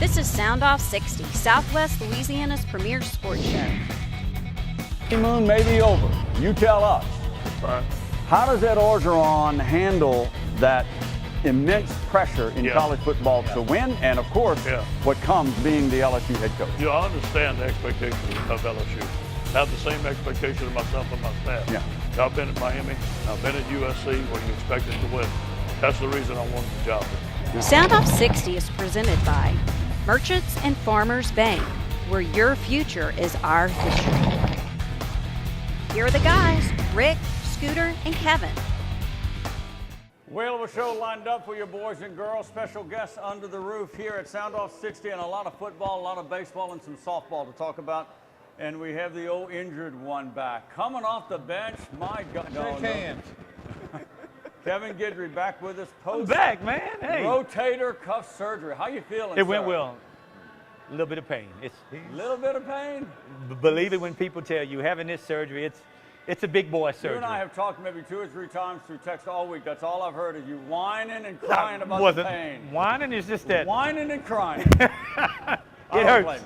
This is SOUNDOFF60, Southwest Louisiana's premier sports show. Honeymoon may be over. You tell us. Right. How does Ed Orgeron handle that immense pressure in college football to win, and of course, what comes being the LSU head coach? You understand the expectations of LSU. Have the same expectation of myself and my staff. Yeah. I've been at Miami. I've been at USC where you expected to win. That's the reason I wanted the job. SOUNDOFF60 is presented by Merchants and Farmers Bank, where your future is our history. Here are the guys, Rick, Scooter, and Kevin. Whale of a show lined up for you boys and girls. Special guests under the roof here at SOUNDOFF60, and a lot of football, a lot of baseball, and some softball to talk about. And we have the old injured one back. Coming off the bench, my God. Shake hands. Kevin Guidry back with us. I'm back, man. Hey. Rotator cuff surgery. How you feeling, It went sir? well. A little bit of pain. A little bit of pain? Believe it when people tell you having this surgery, it's a big boy surgery. You and I have talked maybe 2 or 3 times through text all week. That's all I've heard is you whining and crying about the pain. Whining is just that. Whining and crying. It hurts. Blame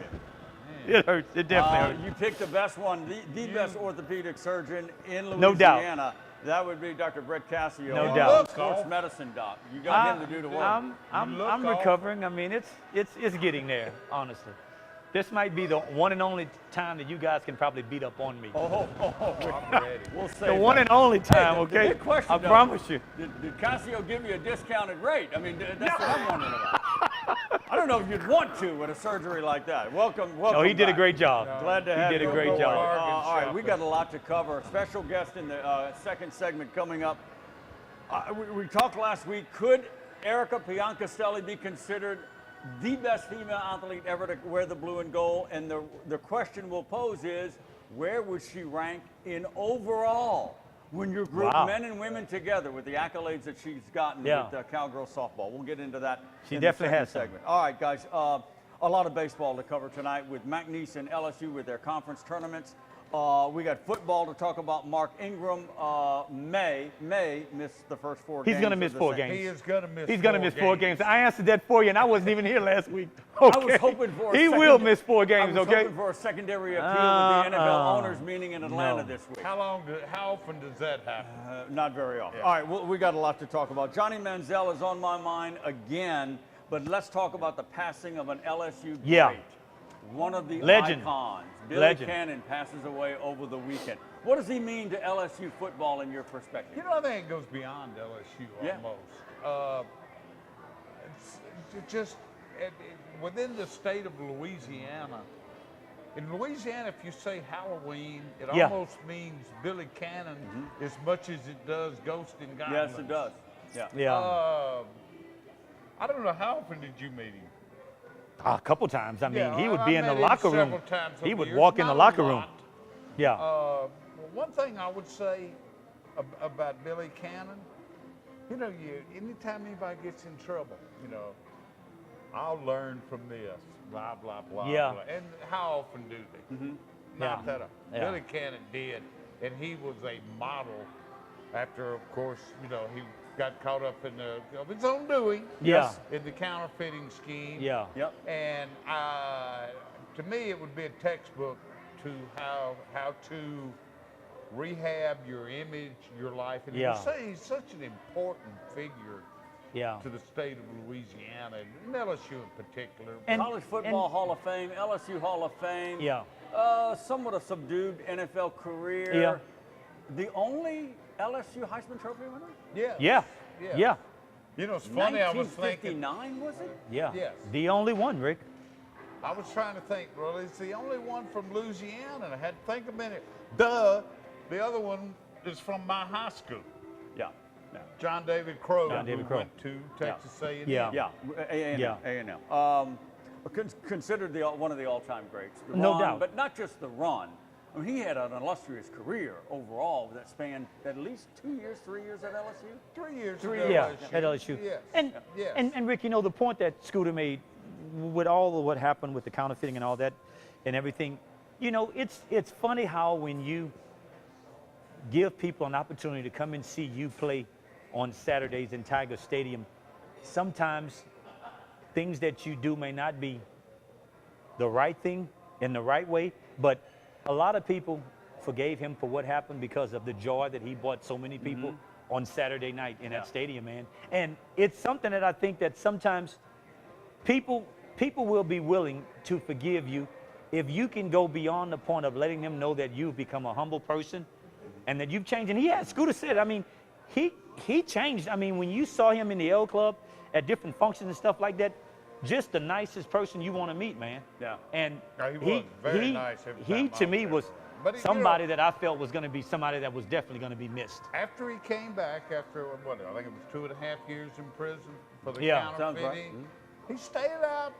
you. It hurts. It definitely hurts. You picked the best one, the best orthopedic surgeon in Louisiana. No doubt. That would be Dr. Brett Cassio. No doubt. Sports medicine doc. You got him to do the work. I'm recovering. I mean, it's getting there, honestly. This might be the one and only time that you guys can probably beat up on me. I'm ready. We'll say The one and only time, the okay? big question, I though, promise you. Did Cassio give you a discounted rate? I mean, that's what I'm wondering about. I don't know if you'd want to with a surgery like that. Welcome. No, he did a back. great job. Glad to have you. He did a great job. All right, we got a lot to cover. Special guest in the second segment coming up. We talked last week. Could Erica Piancastelli be considered the best female athlete ever to wear the blue and gold? And the question we'll pose is, where would she rank in overall when you group men and women together with the accolades that she's gotten with Cowgirl softball? We'll get into that. She definitely has some. Segment. All right, guys. A lot of baseball to cover tonight with McNeese and LSU with their conference tournaments. We got football to talk about. Mark Ingram may miss the first 4 games. He's going to miss 4 games. He is going to miss. He's going to miss 4 games. I answered that for you, and I wasn't even here last week. I was hoping for. He will miss 4 games. I was okay. hoping for a secondary appeal with the NFL owners meeting in Atlanta this week. How often does that happen? Not very often. All right, well, we got a lot to talk about. Johnny Manziel is on my mind again, but let's talk about the passing of an LSU great. One of the legend. icons. Billy Cannon passes away over the weekend. What does he mean to LSU football in your perspective? You know, I think it goes beyond LSU almost. It's just within the state of Louisiana. In Louisiana, if you say Halloween, it almost means Billy Cannon as much as it does Ghost and Goblins. Yes, it does. Yeah. I don't know, how often did you meet him? A couple times. I mean, he would I be in the met him locker room. several times He over would the years. walk in the Not a locker room. lot. Yeah. One thing I would say about Billy Cannon, you know, anytime anybody gets in trouble, you know, I'll learn from this, blah, blah, blah. Yeah. Blah. And how often do they? Not that often. Yeah. Billy Cannon did, and he was a model after, of course, you know, he got caught up in of his own doing. Yeah. In the counterfeiting scheme. Yeah. Yep. And to me, it would be a textbook to how to rehab your image, your life. And you say he's such an important figure to the state of Louisiana, and LSU in particular. And College Football Hall of Fame, LSU Hall of Fame. Yeah. Somewhat a subdued NFL career. Yeah. The only LSU Heisman Trophy winner? Yeah. You know, it's funny, I was thinking. 1959, was it? Yeah. Yes. The only one, Rick. I was trying to think, well, it's the only one from Louisiana, and I had to think a minute. The other one is from my high school. Yeah. John David Crow. John David Crow. Went to Texas A&M. Yeah. A&M. Considered one of the all-time greats. The No run, doubt. But not just the run. I mean, he had an illustrious career overall that spanned at least 2 years, 3 years at LSU. 3 years. Yeah, at LSU. Yes. And Rick, you know, the point that Scooter made with all of what happened with the counterfeiting and all that and everything, you know, it's funny how when you give people an opportunity to come and see you play on Saturdays in Tiger Stadium, sometimes things that you do may not be the right thing in the right way, but a lot of people forgave him for what happened because of the joy that he brought so many people on Saturday night in that stadium, man. And it's something that I think that sometimes people will be willing to forgive you if you can go beyond the point of letting them know that you've become a humble person and that you've changed. And Scooter said, I mean, he changed. I mean, when you saw him in the L Club at different functions and stuff like that, just the nicest person you want to meet, man. Yeah. And he was very nice every time he to I me was was there. But somebody that I felt was going to be somebody that was definitely going to be missed. After he came back, after what, I think it was 2.5 years in prison for the Yeah. Sounds right. counterfeiting, he stayed out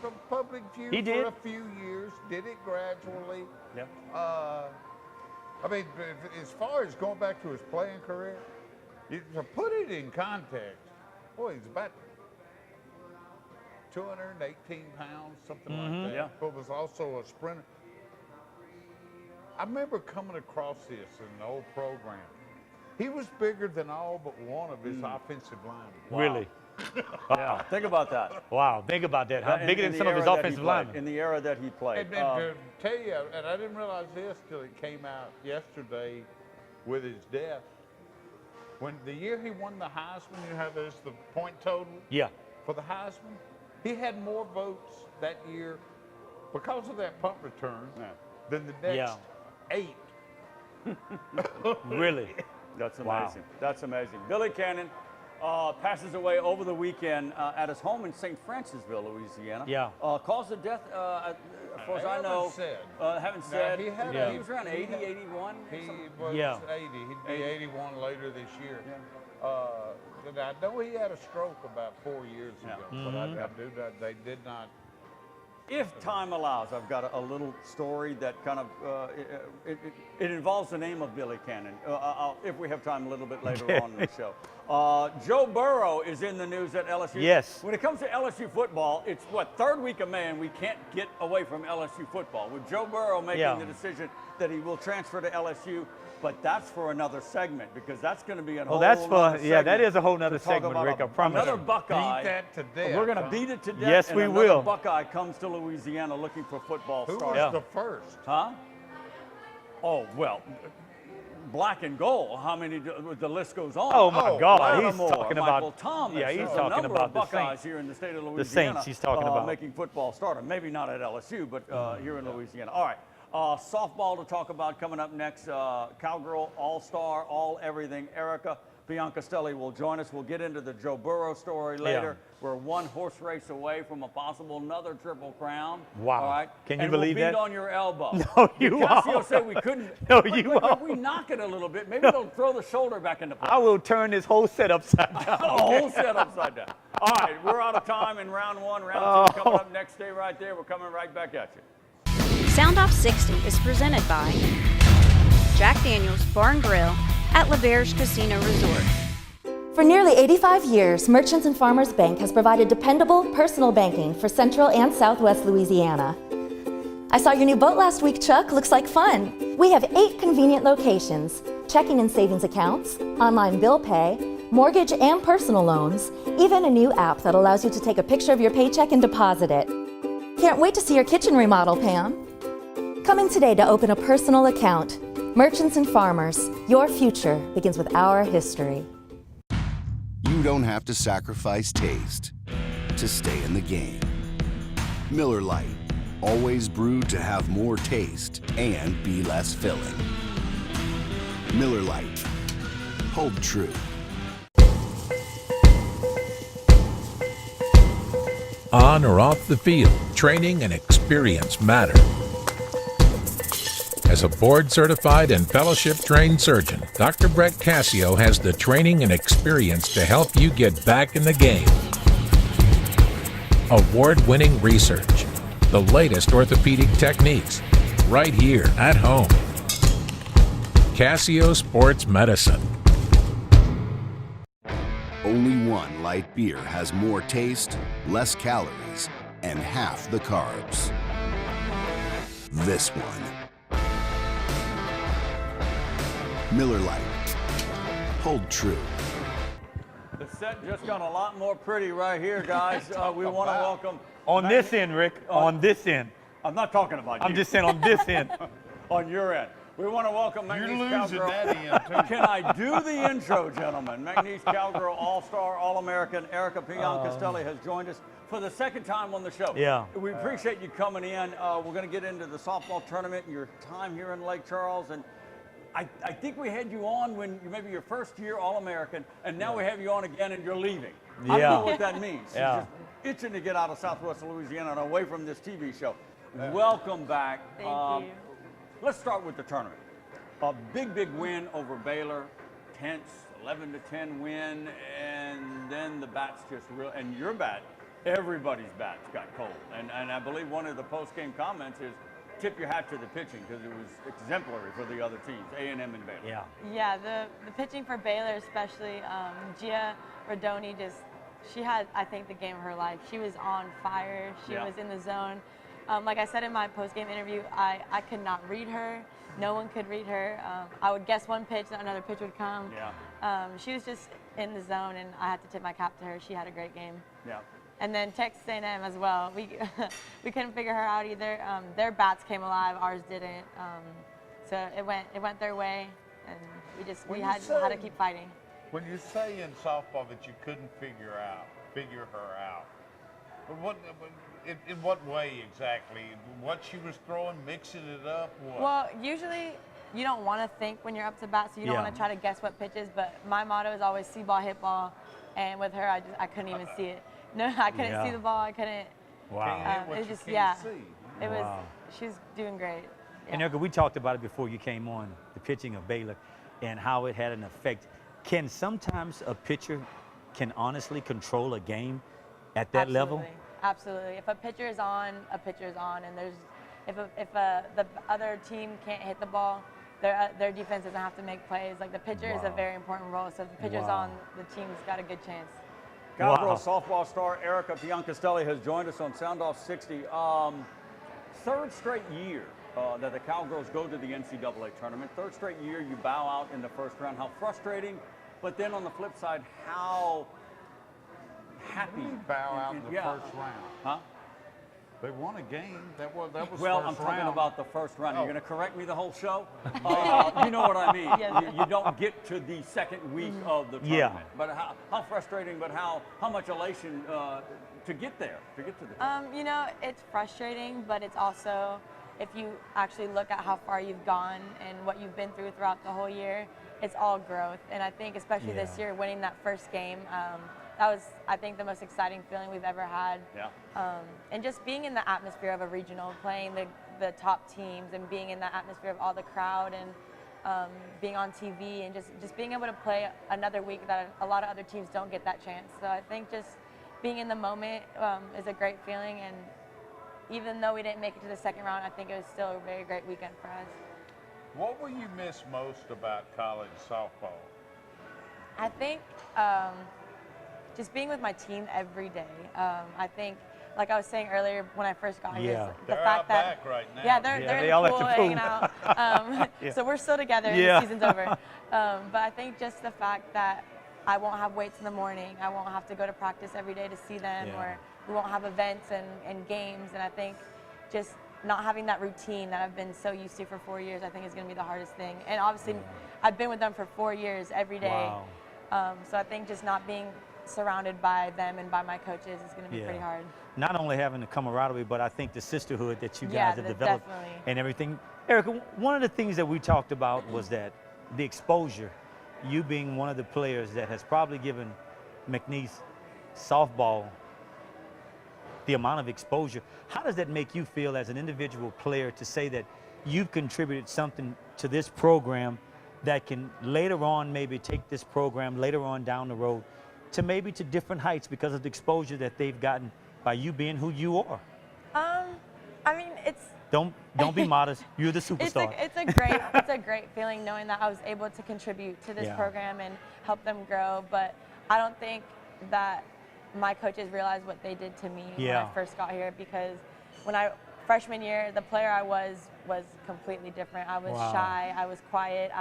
from public view He did. for a few years, did it gradually. Yeah. I mean, as far as going back to his playing career, to put it in context, boy, he's about 218 pounds, something like that. Yeah. But was also a sprinter. I remember coming across this in an old program. He was bigger than all but one of his offensive linemen. Wow. Really? Yeah, think about that. Wow, think about that. Huh? In- Bigger in than the some of his era that he offensive played, linemen. In the era that he played. And to tell you, and I didn't realize this till it came out yesterday with his death. When the year he won the Heisman, you have this the point total Yeah. for the Heisman. He had more votes that year because of that punt return than the next 8. Really? That's Wow. amazing. That's amazing. Billy Cannon passes away over the weekend at his home in St. Francisville, Louisiana. Yeah. Cause of death, as far as I know, haven't Now, said. he had Yeah. He was around 80, 81. He something. was Yeah. 80. He'd be 81 later this year. And I know he had a stroke about 4 years ago, but I do that. They did not. If time allows, I've got a little story that kind of, it involves the name of Billy Cannon. If we have time a little bit later on in the show. Joe Burrow is in the news at LSU. Yes. When it comes to LSU football, it's third week of May, and we can't get away from LSU football. With Joe Burrow making the decision that he will transfer to LSU, but that's for another segment because that's going to be a whole that's nother segment that is a whole nother to talk segment, about Rick, I promise another you. Buckeye. Beat that to death. We're going to beat it to death. Yes, and we another will. Buckeye comes to Louisiana looking for football Who stars. was the first? Huh? Oh, well, black and gold. How many? The list goes on. Oh, my God. He's Lattimore, talking about. Michael Thomas. Yeah, he's There's talking a number about of the Buckeyes Saints. here in the state of Louisiana. The Saints he's talking about. Making football starter. Maybe not at LSU, but here in Louisiana. All right. Softball to talk about coming up next. Cowgirl, All-Star, All Everything. Erica Biancastelli will join us. We'll get into the Joe Burrow story later. Yeah. We're one horse race away from a possible another Triple Crown. Wow. All right. Can you and believe we'll beat that? on your elbow. No, you Cassio won't. said we couldn't. No, but, you but won't. If we knock it a little bit, maybe they'll throw the shoulder back into place. I will turn this whole set upside down. The whole set upside down. All right, we're out of time in round one. Round two coming up next. Stay right there. We're coming right back at you. SoundoffS60 is presented by Jack Daniel's Bar and Grill at LaBerge Casino Resort. For nearly 85 years, Merchants and Farmers Bank has provided dependable personal banking for Central and Southwest Louisiana. I saw your new boat last week, Chuck. Looks like fun. We have 8 convenient locations, checking and savings accounts, online bill pay, mortgage and personal loans, even a new app that allows you to take a picture of your paycheck and deposit it. Can't wait to see your kitchen remodel, Pam. Come in today to open a personal account. Merchants and Farmers, your future begins with our history. You don't have to sacrifice taste to stay in the game. Miller Lite, always brewed to have more taste and be less filling. Miller Lite, hold true. On or off the field, training and experience matter. As a board-certified and fellowship-trained surgeon, Dr. Brett Cassio has the training and experience to help you get back in the game. Award-winning research, the latest orthopedic techniques, right here at home. Cassio Sports Medicine. Only one light beer has more taste, less calories, and half the carbs. This one. Miller Lite. Hold true. The set just got a lot more pretty right here, guys. We want to welcome... On this end, Rick, on this end. I'm not talking about you. I'm just saying on this end. On your end. We want to welcome You're McNeese losing Cowgirl. that end, too. Can I do the intro, gentlemen? McNeese Cowgirl All-Star, All-American Erica Pion-Castelli has joined us for the second time on the show. Yeah. We appreciate you coming in. We're going to get into the softball tournament and your time here in Lake Charles. And I think we had you on when maybe your first year All-American, and now we have you on again and you're leaving. I don't know what that means. Yeah. You're just itching to get out of Southwest Louisiana and away from this TV show. Welcome back. Thank you. Let's start with the tournament. A big win over Baylor, tense, 11-10 win, and then the bats just and your bat, everybody's bats got cold. And I believe one of the post-game comments is, tip your hat to the pitching because it was exemplary for the other teams, A&M and Baylor. Yeah. Yeah, the pitching for Baylor especially, Gia Rodoni she had, I think, the game of her life. She was on fire. She was in the zone. Like I said in my post-game interview, I could not read her. No one could read her. I would guess one pitch, another pitch would come. Yeah. She was just in the zone, and I had to tip my cap to her. She had a great game. Yeah. And then Texas A&M as well. We couldn't figure her out either. Their bats came alive, ours didn't. So it went their way, and we had to keep fighting. When you say in softball that you couldn't figure her out, in what way exactly? What she was throwing, mixing it up? What? Well, usually you don't want to think when you're up to bat, so you don't want to try to guess what pitches. But my motto is always see ball, hit ball, and with her, I couldn't even see it. No, I couldn't see the ball. I couldn't. Wow. It was just see. It was. She was doing great. Yeah. And Erica, we talked about it before you came on, the pitching of Baylor and how it had an effect. Can sometimes a pitcher can honestly control a game at that level? Absolutely. If a pitcher is on, a pitcher is on, and if the other team can't hit the ball, their defense doesn't have to make plays. Like the pitcher is a very important role. So if the pitcher's on, the team's got a good chance. Cowgirl softball star Erica Pion-Castelli has joined us on Soundoff60. Third straight year that the Cowgirls go to the NCAA tournament. Third straight year you bow out in the first round. How frustrating, but then on the flip side, how happy. You bow out in the first round. Huh? They won a game. That was well, first I'm round. talking about the first round. Oh. You're going to correct me the whole show? You know what I mean. Yes. You don't get to the second week of the tournament. But how frustrating, but how much elation to get there, to get to the tournament? You know, it's frustrating, but it's also, if you actually look at how far you've gone and what you've been through throughout the whole year, it's all growth. And I think especially this year, winning that first game, that was, I think, the most exciting feeling we've ever had. Yeah. And just being in the atmosphere of a regional, playing the top teams and being in the atmosphere of all the crowd and being on TV and just being able to play another week that a lot of other teams don't get that chance. So I think just being in the moment is a great feeling. And even though we didn't make it to the second round, I think it was still a very great weekend for us. What will you miss most about college softball? I think just being with my team every day. I think, like I was saying earlier when I first got here, the they're fact out that back right now. yeah, they're in they the all at pool the hanging pool. out. So we're still together. And the season's over. But I think just the fact that I won't have weights in the morning. I won't have to go to practice every day to see them, or we won't have events and games. And I think just not having that routine that I've been so used to for 4 years, I think is going to be the hardest thing. And obviously, I've been with them for 4 years every day. Wow. So I think just not being surrounded by them and by my coaches is going to be pretty hard. Not only having the camaraderie, but I think the sisterhood that you guys have developed definitely. and everything. Erica, one of the things that we talked about was that the exposure, you being one of the players that has probably given McNeese softball the amount of exposure. How does that make you feel as an individual player to say that you've contributed something to this program that can later on maybe take this program later on down the road to maybe to different heights because of the exposure that they've gotten by you being who you are? I mean, it's Don't be modest. You're the superstar. it's a great feeling knowing that I was able to contribute to this program and help them grow. But I don't think that my coaches realized what they did to me when I first got here, because freshman year, the player I was completely different. I was shy. I was quiet.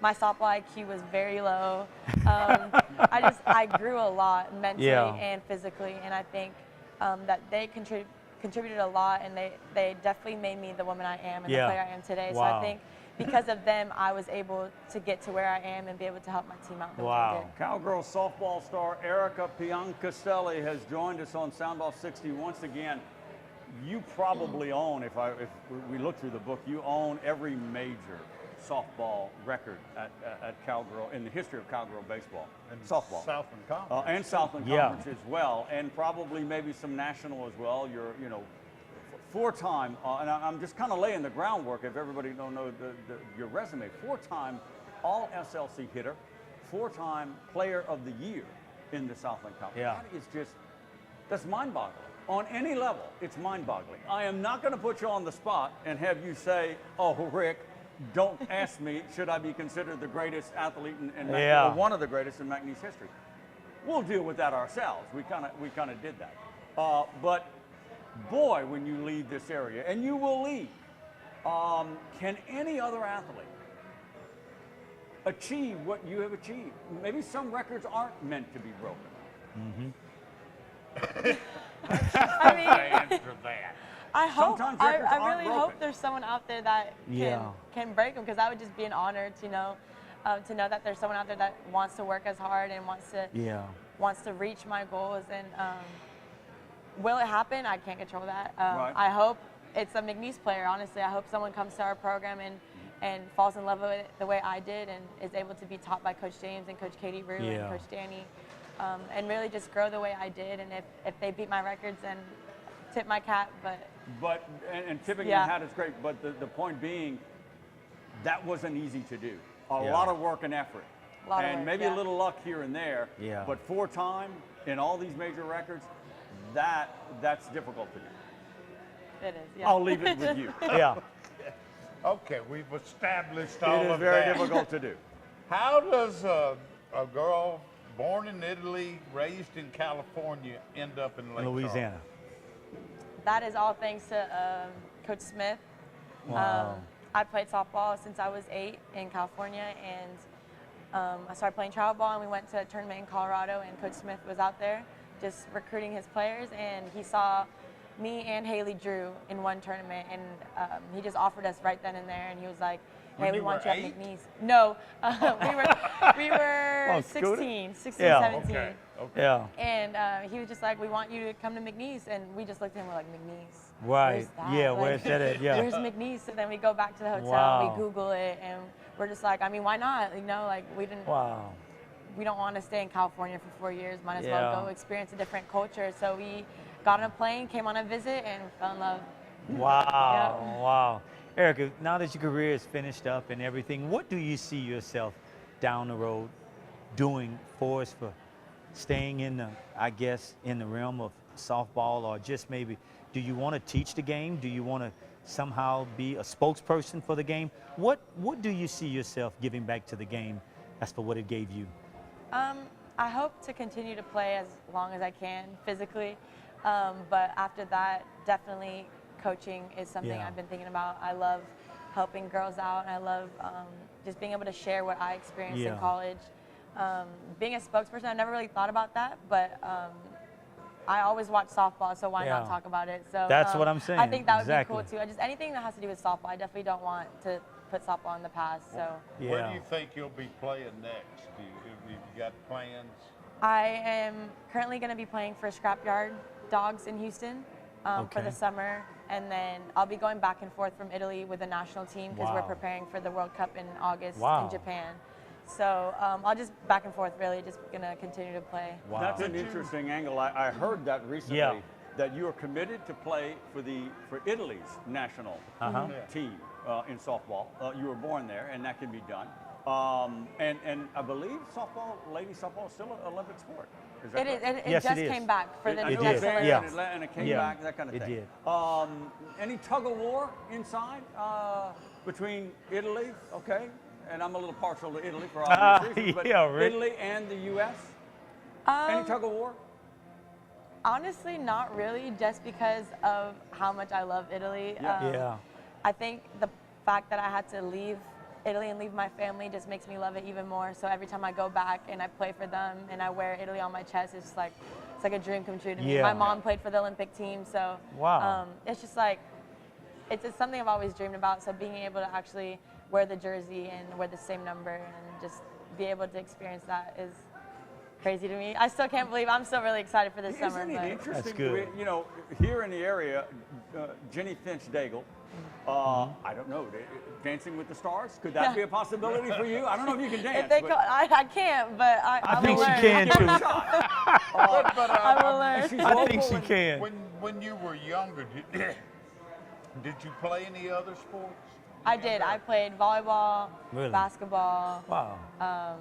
My softball IQ was very low. I grew a lot mentally Yeah. and physically, and I think that they contributed a lot, and they definitely made me the woman I am and the player I am today. So Wow. I think because of them, I was able to get to where I am and be able to help my team out the way I Wow. did. Cowgirls softball star Erica Piancastelli has joined us on Soundoff60 once again. You probably own, if we look through the book, you own every major softball record at Cowgirl in the history of Cowgirl baseball, And softball, Southland Conference. and Southland Yeah. Conference as well, and probably maybe some national as well. You're, four-time, and I'm just kind of laying the groundwork if everybody don't know your resume. Four-time All SLC hitter, four-time Player of the Year in the Southland Conference. Yeah. That is just, that's mind-boggling. On any level, it's mind-boggling. I am not going to put you on the spot and have you say, "Oh, Rick, don't ask me, should I be considered the greatest athlete in Yeah. or one of the greatest in McNeese history?" We'll deal with that ourselves. We kind of did that. But boy, when you leave this area, and you will leave, can any other athlete achieve what you have achieved? Maybe some records aren't meant to be broken. I mean, Answer that. I hope. Sometimes I records aren't really broken. hope there's someone out there that can break them, because that would just be an honor to know that there's someone out there that wants to work as hard and wants to reach my goals. And will it happen? I can't control that. Right. I hope it's a McNeese player. Honestly, I hope someone comes to our program and falls in love with it the way I did, and is able to be taught by Coach James and Coach Katie Rue and Coach Danny, and really just grow the way I did. And if they beat my records, then tip my cap. But tipping Yeah. your hat is great. But the point being, that wasn't easy to do. A Yeah. lot of work and effort, Work, maybe a little luck here and there. Yeah. But four-time in all these major records, that's difficult to do. It is. Yeah. I'll leave it with you. Yeah. Okay, we've established all It is of very that. difficult to do. How does a girl born in Italy, raised in California, end up in Lake Louisiana. That is all thanks to Coach Smith. Wow. I played softball since I was 8 in California, and I started playing travel ball, and we went to a tournament in Colorado, and Coach Smith was out there just recruiting his players, and he saw me and Haley Drew in one tournament, and he just offered us right then and there, and he was like, "Hey, When we you want were you at 8? McNeese." No, we were Oh, Scooter? 16, Yeah. 17. Okay. Yeah. And he was just like, "We want you to come to McNeese," and we just looked at him, we're like, "McNeese? Right. Where's that? Yeah, Like, where's that at? Yeah. Where's McNeese?" So then we go back to the hotel, Wow. we Google it, and we're just like, I mean, why not? Like we didn't. Wow. We don't want to stay in California for 4 years. Might as Yeah. well go experience a different culture. So we got on a plane, came on a visit, and fell in love. Wow. Yep. Wow. Erica, now that your career is finished up and everything, what do you see yourself down the road doing for staying in the realm of softball, or just maybe, do you want to teach the game? Do you want to somehow be a spokesperson for the game? What do you see yourself giving back to the game as for what it gave you? I hope to continue to play as long as I can physically, but after that, definitely coaching is something Yeah. I've been thinking about. I love helping girls out, and I love just being able to share what I experienced in Yeah. college. Being a spokesperson, I never really thought about that, but I always watch softball, so why not Yeah. talk about it? So That's what I'm saying. I think that would Exactly. be cool too. Just anything that has to do with softball. I definitely don't want to put softball in the past. So Where Yeah. do you think you'll be playing next? Have you got plans? I am currently going to be playing for Scrapyard Dogs in Houston for Okay. the summer, and then I'll be going back and forth from Italy with the national team because we're Wow. preparing for the World Cup in August Wow. in Japan. So I'll just back and forth, really, just going to continue to play. Wow. That's an interesting angle. I heard that recently, Yeah. that you are committed to play for Italy's national Uh-huh. team in softball. You were born there, and that can be done. And I believe lady softball is still an Olympic sport. Is that It is. correct? It Yes, just it is. came back for the I It know next did. it's Olympics. there, Yeah. and it came Yeah. back, that kind of It thing. did. Any tug of war inside between Italy, okay, and I'm a little partial to Italy for obvious reasons, but yeah, Rick. Italy and the U.S., any tug of war? Honestly, not really, just because of how much I love Italy. Yeah. Yeah. I think the fact that I had to leave Italy and leave my family just makes me love it even more. So every time I go back and I play for them and I wear Italy on my chest, it's just like a dream come true to me. Yeah. My mom played for the Olympic team, so Wow. it's just like it's something I've always dreamed about. So being able to actually wear the jersey and wear the same number and just be able to experience that is crazy to me. I still can't believe. I'm still really excited for this summer. Isn't it interesting? That's good. You know, here in the area, Jenny Finch-Daigle, I don't know, Dancing with the Stars? Could that be a possibility for you? I don't know if you can dance. If they I can't, but I think will she learn. can too. I will learn. I think she can. When you were younger, did you play any other sports? I did. I played volleyball, Really? basketball, Wow.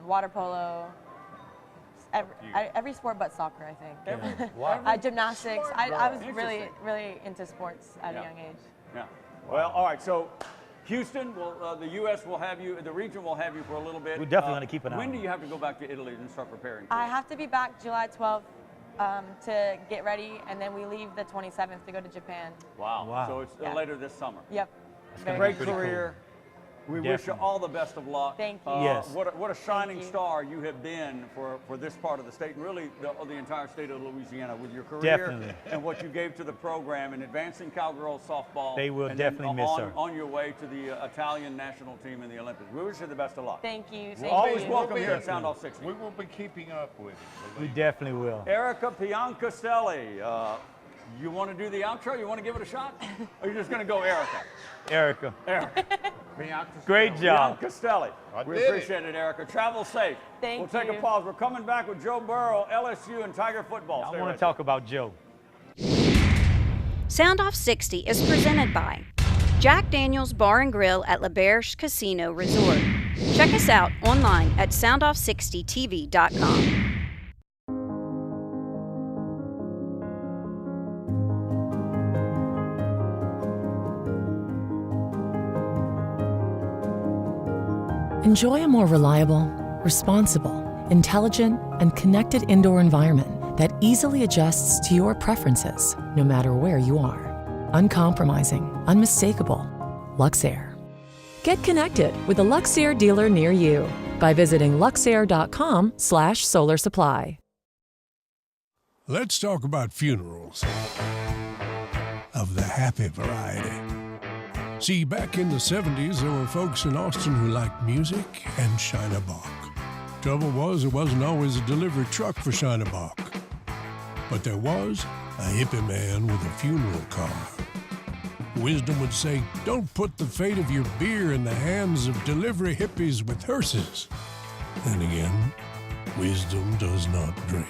water polo, every sport but soccer, I think. Wow. Gymnastics. I was really, Interesting. really into sports at a young age. Yeah. Well, all right. So, Houston, the U.S. will have you. The region will have you for a little bit. We're definitely going to keep an eye When on do it. you have to go back to Italy and start preparing? For I it? have to be back July 12th to get ready, and then we leave the 27th to go to Japan. Wow. Wow. So it's Yeah. later this summer. Yep. gonna Very Great pretty cool. career. We wish you Definitely. all the best of luck. Thank you. Yes. What a shining you. star you have been for this part of the state, and really the entire state of Louisiana, with your career Definitely. and what you gave to the program in advancing cowgirls softball. They will and then definitely miss her. on your way to the Italian national team in the Olympics. We wish you the best of luck. Thank you. We're Thank always you. welcome here at Definitely. Sound Off 60. We will be keeping up with it. We definitely will. Erica Piancastelli, you want to do the outro? You want to give it a shot? Or are you just going to go Erica? Erica. Erica. Great job. Piancastelli. We did it. appreciate it, Erica. Travel safe. Thank We'll take you. a pause. We're coming back with Joe Burrow, LSU, and Tiger football. I Stay want right to talk about Joe. Sound Off 60 is presented by Jack Daniels Bar and Grill at LaBerge Casino Resort. Check us out online at soundoff60tv.com. Enjoy a more reliable, responsible, intelligent, and connected indoor environment that easily adjusts to your preferences, no matter where you are. Uncompromising, unmistakable. Luxair. Get connected with a Luxair dealer near you by visiting luxair.com/solar supply. Let's talk about funerals of the happy variety. See, back in the 70s, there were folks in Austin who liked music and Shiner Bock. Trouble was, there wasn't always a delivery truck for Shiner Bock. But there was a hippie man with a funeral car. Wisdom would say, don't put the fate of your beer in the hands of delivery hippies with hearses. Then again, wisdom does not drink.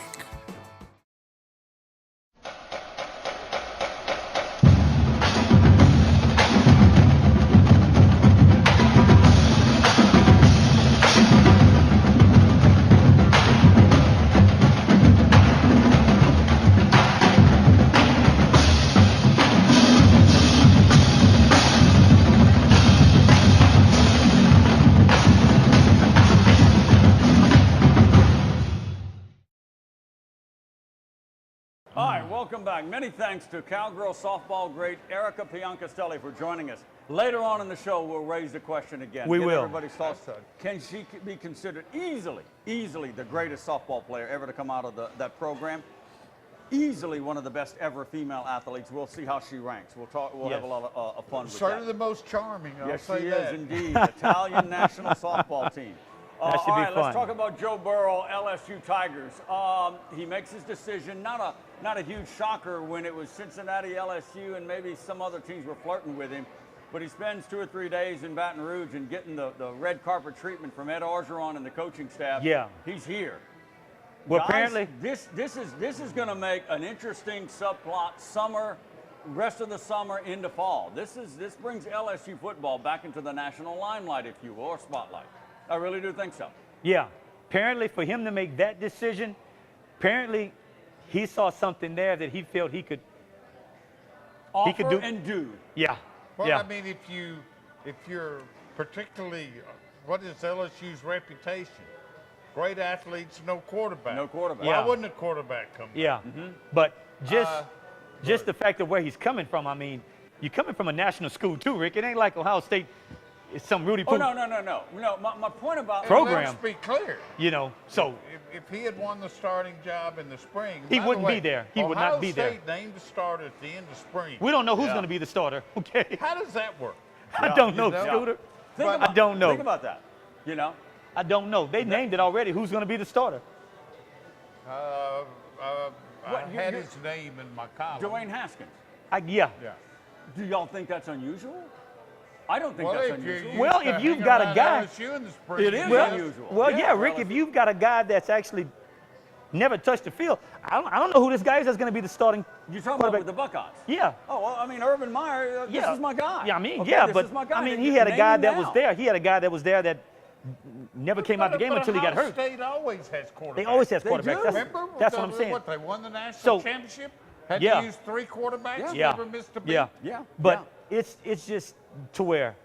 All right, welcome back. Many thanks to cowgirl softball great Erica Piancastelli for joining us. Later on in the show, we'll raise the question again. We Get will. Everybody's thoughts. Can she be considered easily the greatest softball player ever to come out of that program? Easily one of the best ever female athletes. We'll see how she ranks. We'll talk. We'll have a lot of fun with Certainly that. the most charming, I'll Yes, say she that. is indeed. Italian national softball team. That should all be right, fun. let's talk about Joe Burrow, LSU Tigers. He makes his decision. Not a huge shocker when it was Cincinnati, LSU, and maybe some other teams were flirting with him. But he spends 2 or 3 days in Baton Rouge and getting the red carpet treatment from Ed Orgeron and the coaching staff. Yeah. He's here. Well, Guys, apparently, this is going to make an interesting subplot rest of the summer into fall. This brings LSU football back into the national limelight, if you will, or spotlight. I really do think so. yeah. Apparently, for him to make that decision, apparently he saw something there that he felt he could Offer do. and do. Yeah. Well, yeah. I mean, if you're particularly, what is LSU's reputation? Great athletes, no quarterback. No quarterback. Why Yeah. wouldn't a quarterback come? Yeah. But just the fact of where he's coming from, I mean, you're coming from a national school too, Rick. It ain't like Ohio State it's some Rudy Oh, Poo. no. My point about Program. Let's be clear. You know, so If he had won the starting job in the spring, He by the wouldn't way, be there. He would not be there. Ohio State named the starter at the end of spring. we don't know who's Yeah. going to be the starter. Okay. How does that work? I don't know, you know? Scooter. Think I don't know. Think about that. You know, I don't know. They named it already. Who's going to be the starter? I had his name in my column. Dwayne Haskins. Yeah. Yeah. Do y'all think that's unusual? I don't think Well, that's if you're unusual. used Well, to if you've hanging got a around guy- LSU in the spring, It is Well, unusual. well, yeah, Rick, well, if you've got a guy that's actually never touched the field, I don't know who this guy is that's going to be the starting You're talking about quarterback. with the Buckeyes. Yeah. Oh, well, I mean, Urban Meyer, this is my guy. Yeah, I mean, Okay, yeah, this but is my guy. I mean, They- he had a name guy him that was now. there. He had a guy that was there that never came out the game until he got Ohio hurt. State always has quarterbacks. They always has They quarterbacks. do. That's, Remember? that's what I'm saying. What, they won the national So- championship? Had Yeah. to use 3 quarterbacks? Yeah. Never missed a beat? Yeah. Yeah. But it's just to where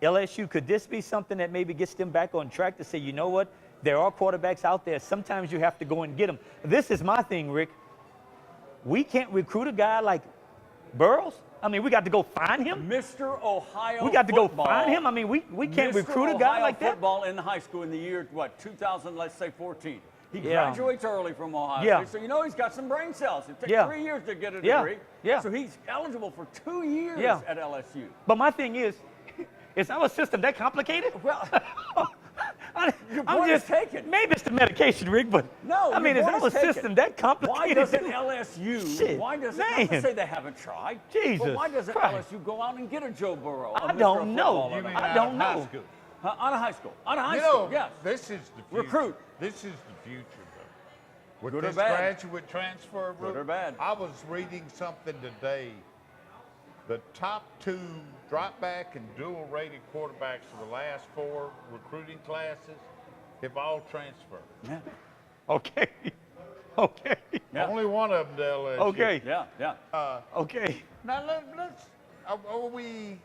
LSU, could this be something that maybe gets them back on track to say, you know what, there are quarterbacks out there. Sometimes you have to go and get them. This is my thing, Rick. We can't recruit a guy like Burrows. I mean, we got to go find him. Mr. Ohio We got to go football. find him. I mean, we can't Mr. recruit a guy Ohio like that. football in high school in the year, 2000, let's say 14. He Yeah. graduates early from Ohio Yeah. State, so you know he's got some brain cells. It takes Yeah. 3 years to get a Yeah. degree. Yeah. So he's eligible for 2 years Yeah. at LSU. But my thing is our system that complicated? Well, your I'm point is just taken. Maybe it's the medication, Rick, but No, I mean, your is point our is taken. system that complicated? Why doesn't too? LSU? Shit, Why doesn't man. not to say they haven't tried? Jesus But why doesn't Christ. LSU go out and get a Joe Burrow? I don't know. You mean I out don't of high know. school? Out of high school. Out of high You school. know, Yes. this is the future. Recruit. This is the future, though. With Good or this bad? graduate transfer route, Good or bad? I was reading something today. The top 2 drop back and dual rated quarterbacks of the last 4 recruiting classes have all transferred. Yeah. Okay. Okay. Yeah. Only one of them to LSU. Okay. Yeah. Okay. Now let's. Are we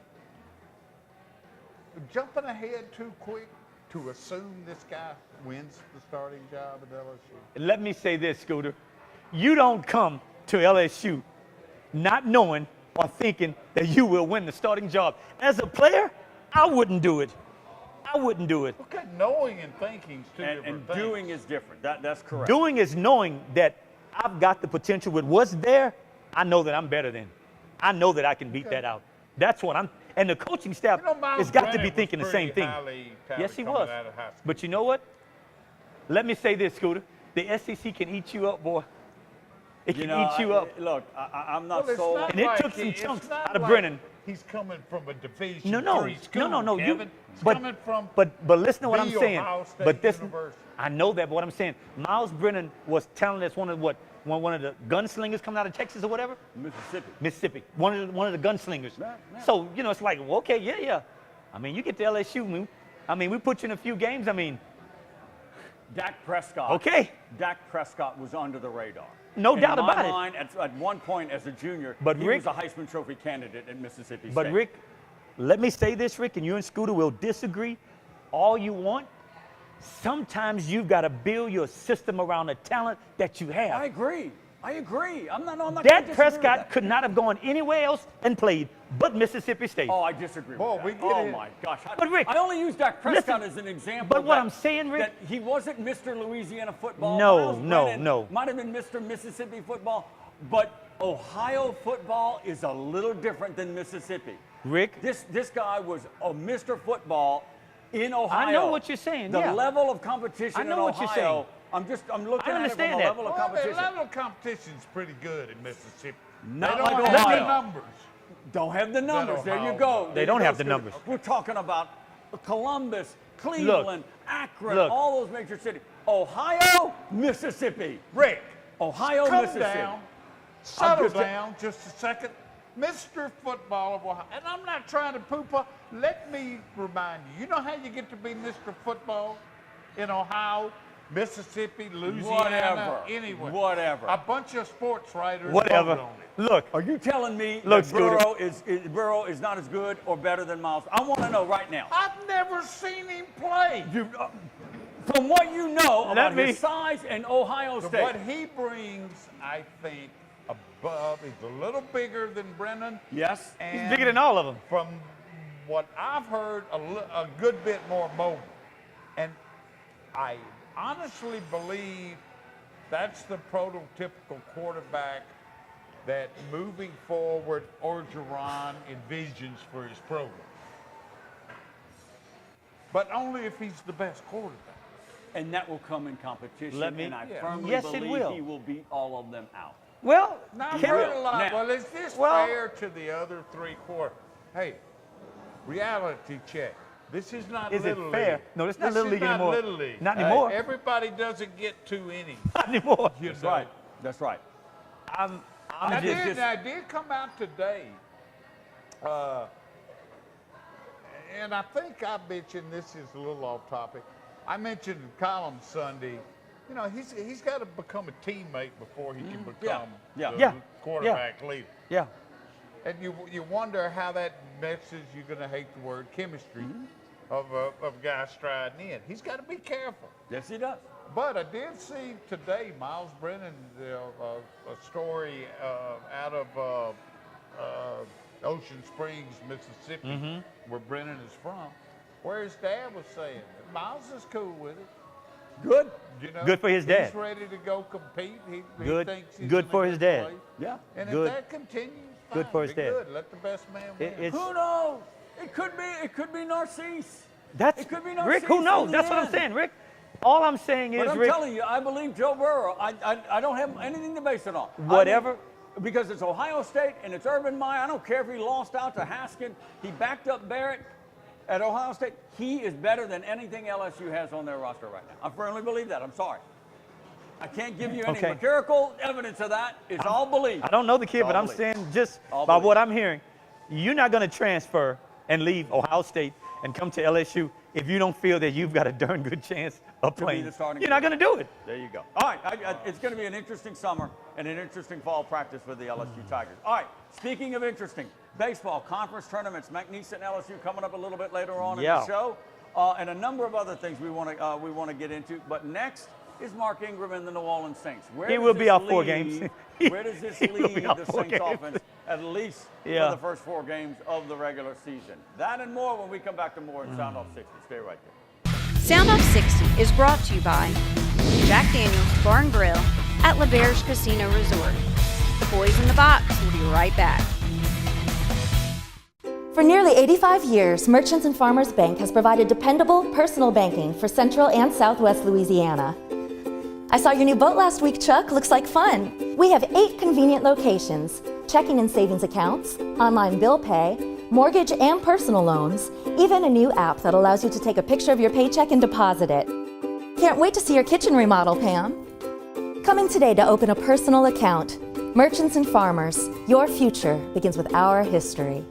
jumping ahead too quick to assume this guy wins the starting job at LSU? Let me say this, Scooter. You don't come to LSU not knowing or thinking that you will win the starting job. As a player, I wouldn't do it. I wouldn't do it. Okay, knowing and thinking is two And different things. doing is different. That's correct. Doing is knowing that I've got the potential with what's there. I know that I'm better than. I know that I can beat that out. That's what I'm. And the coaching staff You know, Miles has got to Brennan be was thinking the pretty same thing. highly touted Yes, he coming was. out of high school. But you know what? Let me say this, Scooter. The SEC can eat you up, boy. It can eat you up. Look, I'm not Well, it's sold. not And it like took some it's chunks not out of like Brennan. He's coming from a Division No. III school, You, Kevin. He's but, coming from but listen to what the I'm saying. Ohio State But this, University. I know that, but what I'm saying, Miles Brennan was talented as one of the gunslingers coming out of Texas or whatever. Mississippi. One of the gunslingers. Yeah. So you know, it's like, well, okay, yeah. I mean, you get to LSU. I mean, we put you in a few games. I mean, Dak Prescott. okay. Dak Prescott was under the radar. No doubt about it. In my mind, at one point as a junior, But he Rick- was a Heisman Trophy candidate at Mississippi State. But Rick, let me say this, Rick, and you and Scooter will disagree all you want. Sometimes you've got to build your system around the talent that you have. I agree. I'm not gonna Dak disagree with Prescott that. could not have gone anywhere else and played but Mississippi State. Oh, I disagree Boy, with we that. get Oh it. my gosh. But Rick, I only use Dak Prescott listen, as an example. but what that- I'm saying, Rick- that he wasn't Mr. Louisiana football. No, Miles Brennan no. Might have been Mr. Mississippi football, but Ohio football is a little different than Mississippi. Rick, This guy was a Mr. Football in Ohio. I know what you're saying, The yeah. level of competition I know in what you're Ohio. saying. I'm looking I at it from understand the that. level of Well, the competition. level of competition's pretty good in Mississippi. Not they like don't have Ohio. the numbers. Don't have the numbers. There you Ohio go. does. They There don't you have go, the Scooter. numbers. We're talking about Columbus, Cleveland, Akron, look. all those major cities. Ohio, Mississippi. Rick, Ohio, come Mississippi. down, settle just- down just a second. Mr. Football of Ohio, and I'm not trying to poo-poo. Let me remind you, you know how you get to be Mr. Football in Ohio, Mississippi, Louisiana, Whatever. anywhere. Whatever. A bunch of sports writers whatever. voted on it. Look, Are you telling me Look, that Burrow is not as good or better than Miles? I want to know right now. I've never seen him play. From what you know about me- his size and Ohio So State. what he brings, I think, above, he's a little bigger than Brennan. Yes. he's And bigger than all of them. From what I've heard, a good bit more mobile. And I honestly believe that's the prototypical quarterback that moving forward Orgeron envisions for his program. But only if he's the best quarterback. And that will come in competition, and I firmly Yes, believe it will. he will beat all of them out. Well, Not can really we- a lot. Now- Well, is this Well- fair to the other three quarters? Hey, reality check. This is not Is it Little fair? League. No, it's not This Little is League not anymore. Little League. Not anymore. Everybody doesn't get 2 innings. Not anymore. You That's know. right. That's right. I did come out today, and I think I mentioned, this is a little off topic, I mentioned Column Sunday. You know, he's got to become a teammate before he can become the quarterback leader. Yeah. And you wonder how that messes, you're going to hate the word chemistry, of guys striding in. He's got to be careful. Yes, he does. But I did see today, Miles Brennan, a story out of Ocean Springs, Mississippi, where Brennan is from, where his dad was saying, Miles is cool with it. Good. You know, Good for his dad. He's ready to go compete. He Good. thinks he's Good in a for his dad. place. Yeah. And Good. if that continues, Good fine, for his be dad. Good. Let the best man win. It's, Who knows? It could be Narcisse. that's It could be Rick. Narcisse Who knows? in the That's what I'm end. saying, Rick. All I'm saying is, But I'm Rick. telling you, I believe Joe Burrow. I don't have anything to base it on. Whatever. Because it's Ohio State and it's Urban Meyer. I don't care if he lost out to Haskin. He backed up Barrett at Ohio State. He is better than anything LSU has on their roster right now. I firmly believe that. I'm sorry. I can't give you any Okay. empirical evidence of that. It's all belief. I don't know the kid, but I'm belief. saying just All by belief. what I'm hearing, you're not going to transfer and leave Ohio State and come to LSU if you don't feel that you've got a darn good chance of To be playing. the starting You're not going to do it. There you go. All right, it's going to be an interesting summer and an interesting fall practice for the LSU Tigers. All right, speaking of interesting, baseball conference tournaments, McNeese and LSU coming up a little bit later on in the show, and a number of other things we want to get into. But next is Mark Ingram and the New Orleans Saints. Where He does will be this out 4 leave- games. Where does this He will be leave out the 4 Saints games. offense at least Yeah. for the first 4 games of the regular season? That and more when we come back to more in Sound Off 60. Stay right there. Sound Off 60 is brought to you by Jack Daniels Bar and Grill at La Berge Casino Resort. Boys in the Box will be right back. For nearly 85 years, Merchants and Farmers Bank has provided dependable personal banking for Central and Southwest Louisiana. I saw your new boat last week, Chuck. Looks like fun. We have 8 convenient locations, checking and savings accounts, online bill pay, mortgage and personal loans, even a new app that allows you to take a picture of your paycheck and deposit it. Can't wait to see your kitchen remodel, Pam. Coming today to open a personal account. Merchants and Farmers, your future begins with our history.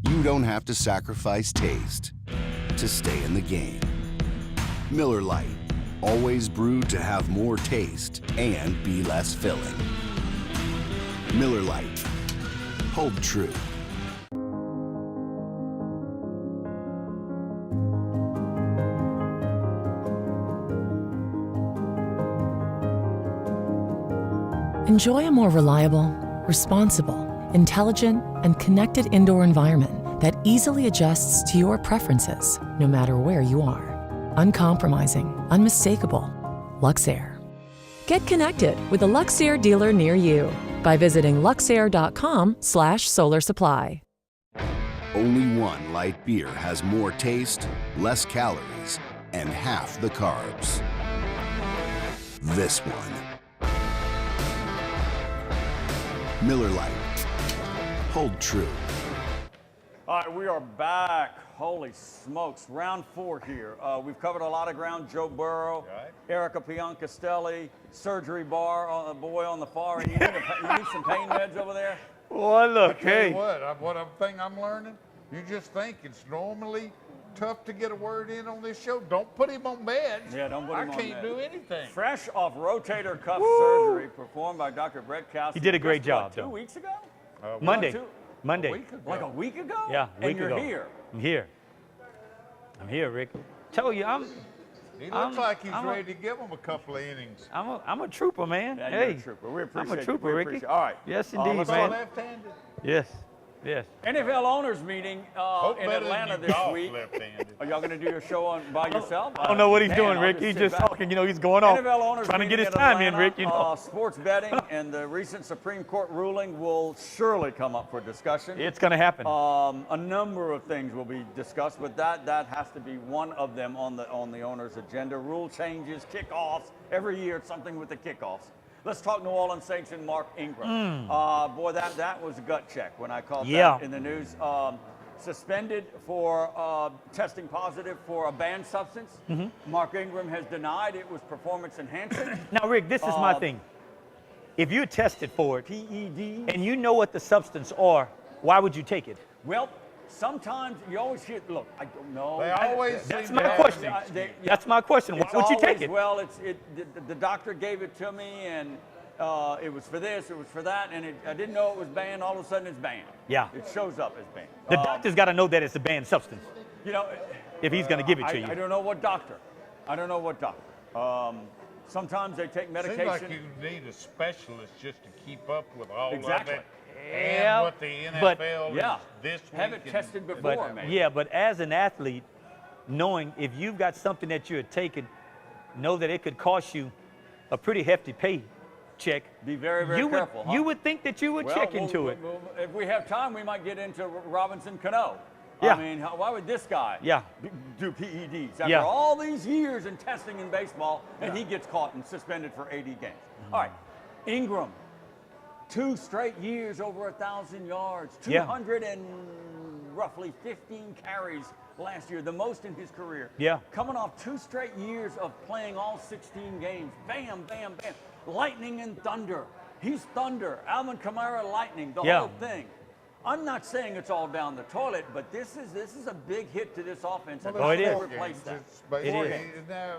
You don't have to sacrifice taste to stay in the game. Miller Lite, always brewed to have more taste and be less filling. Miller Lite, hold true. Enjoy a more reliable, responsible, intelligent, and connected indoor environment that easily adjusts to your preferences, no matter where you are. Uncompromising, unmistakable. Luxair. Get connected with a Luxair dealer near you by visiting luxair.com/solar supply. Only one light beer has more taste, less calories, and half the carbs. This one. Miller Lite. Hold true. All right, we are back. Holy smokes, round 4 here. We've covered a lot of ground. Joe Burrow, Right. Erica Piancastelli, surgery bar, boy on the far end. You need some pain meds over there? Boy, look, Tell you hey. what thing I'm learning, you just think it's normally tough to get a word in on this show. Don't put him on meds. Yeah, don't put him on I can't meds. do anything. Fresh off rotator cuff surgery performed by Dr. Brett Kowski. He did a great just, what, job, 2 though. weeks ago? Monday. Two- Monday. A week ago. Like a week ago? Yeah, a week and you're ago. here. I'm here. I'm here, Rick. Tell you, He looks I'm- like he's I'm a- ready to give him a couple of innings. I'm a trooper, man. Yeah, hey, you're a trooper. We appreciate I'm a trooper, you. We Ricky. appreciate it. All right. Yes, indeed, let's So man. go left-handed. Yes. Yes. NFL owners meeting Hope in better than Atlanta you this golf week. left-handed. Are y'all going to do your show by yourself? I don't know what he's Man, doing, I'll Rick. He's sit just back. talking. You know, he's going off, NFL owners trying to get meeting his in time in, Atlanta, Rick. You know. Sports betting and the recent Supreme Court ruling will surely come up for discussion. It's going to happen. A number of things will be discussed, but that has to be one of them on the owners' agenda. Rule changes, kickoffs. Every year it's something with the kickoffs. Let's talk New Orleans Saints and Mark Ingram. Boy, that was a gut check when I caught that in the news. Suspended for testing positive for a banned substance. Mark Ingram has denied it was performance enhancing. Now, Rick, this is my thing. If you're tested for it, PED. and you know what the substance are, why would you take it? Well, sometimes you always hear, look, I don't know. They always That's seem my to have question. That's my question. Why It's would you take always, it? Well, the doctor gave it to me, and it was for this, it was for that, and I didn't know it was banned. All of a sudden, it's banned. Yeah. It shows up as banned. The doctor's got to know that it's a banned substance You know, if he's going to give it to I you. don't know what doctor. Sometimes they take medication. Seems like you need a specialist just to keep up with all Exactly. of it. Yeah, And what the but- NFL Yeah. is this week. Have it and- tested before, But man. yeah, but as an athlete, knowing if you've got something that you're taking, know that it could cost you a pretty hefty pay check. Be very, very you careful. Would, huh? You would think that you would check into it. If we have time, we might get into Robinson Cano. Yeah. I mean, why would this guy do PEDs after Yeah. all these years in testing in baseball, and he gets caught and suspended for 80 games? All right, Ingram, 2 straight years over 1,000 yards, 200 and roughly 15 carries last year, the most in his career. Yeah. Coming off 2 straight years of playing all 16 games. Bam, bam, bam. Lightning and thunder. He's thunder. Alvin Kamara, lightning. The whole thing. I'm not saying it's all down the toilet, but this is a big hit to this offense. Well, and Oh, it how is. they replace that. It is. Now,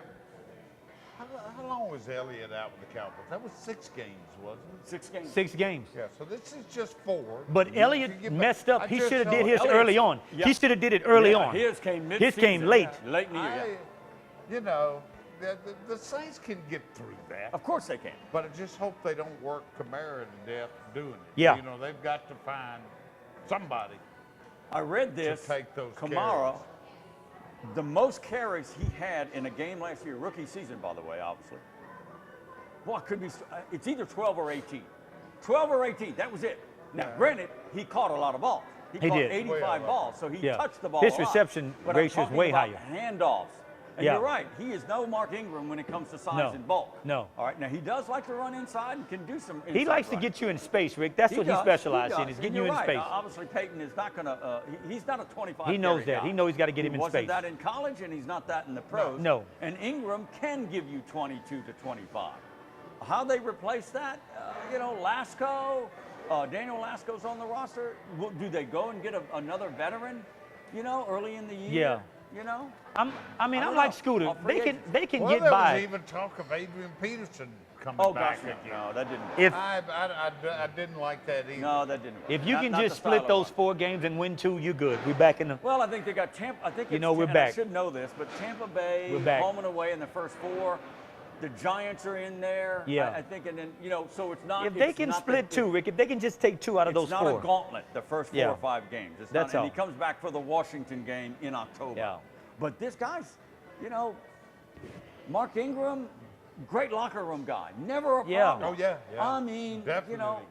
how long was Elliott out with the Cowboys? That was 6 games, wasn't it? 6 games. 6 games. Yeah, so this is just 4. But You Elliott can get back- messed up. I He just should have saw did his Elliott's- early on. yeah. He should have did it early Yeah, on. His came mid. His came late. Late in the year. You know, the Saints can get through that. Of course they can. But I just hope they don't work Kamara to death doing it. Yeah. You know, they've got to find somebody. I read this. take those Kamara, carries. the most carries he had in a game last year, rookie season, by the way, obviously. Well, it could be. It's either 12 or 18. 12 or 18. That was it. Now, granted, he caught a lot of balls. He caught did. 85 balls, so he Yeah. touched the ball. His a lot. reception But I'm ratio is talking way about higher. Handoffs. And Yeah. you're right. He is no Mark Ingram when it comes to size No. and bulk. No. All right. Now he does like to run inside and can do some. He inside likes to running. get you in space, Rick. That's what he does, specializes in, does. is And getting you're you in right. space. Obviously, Peyton is not going to. He's not a 25. He knows carry that. guy. He knows he's got to get him He in wasn't space. that in college, and he's not that in the pros. No. And Ingram can give you 22 to 25. How they replace that? Lasco, Daniel Lasco's on the roster. Do they go and get another veteran? Early in the year. Yeah. I'm don't like know. Scooter. Free They agents. can Well, get there by. was even talk of Adrian Peterson coming Oh back gosh, again. no, that didn't. If I didn't like that either. No, that didn't. if you Not- can not just the style split of those one. 4 games and win 2, you're good. We're back in the. Well, I think they got Tampa. I think it's we're and back. I should know this, but Tampa Bay, We're back. home and away in the first 4. The Giants are in there. Yeah. I think, and then so it's not. If they it's can not split the, 2, Rick, if they can just take 2 out of those it's not 4. a gauntlet. The first 4 Yeah. or 5 games. It's That's not, all. And he comes back for the Washington game in October. Yeah. But this guy's, Mark Ingram, great locker room guy. Never a Yeah. problem. Oh, yeah. I mean, Definitely.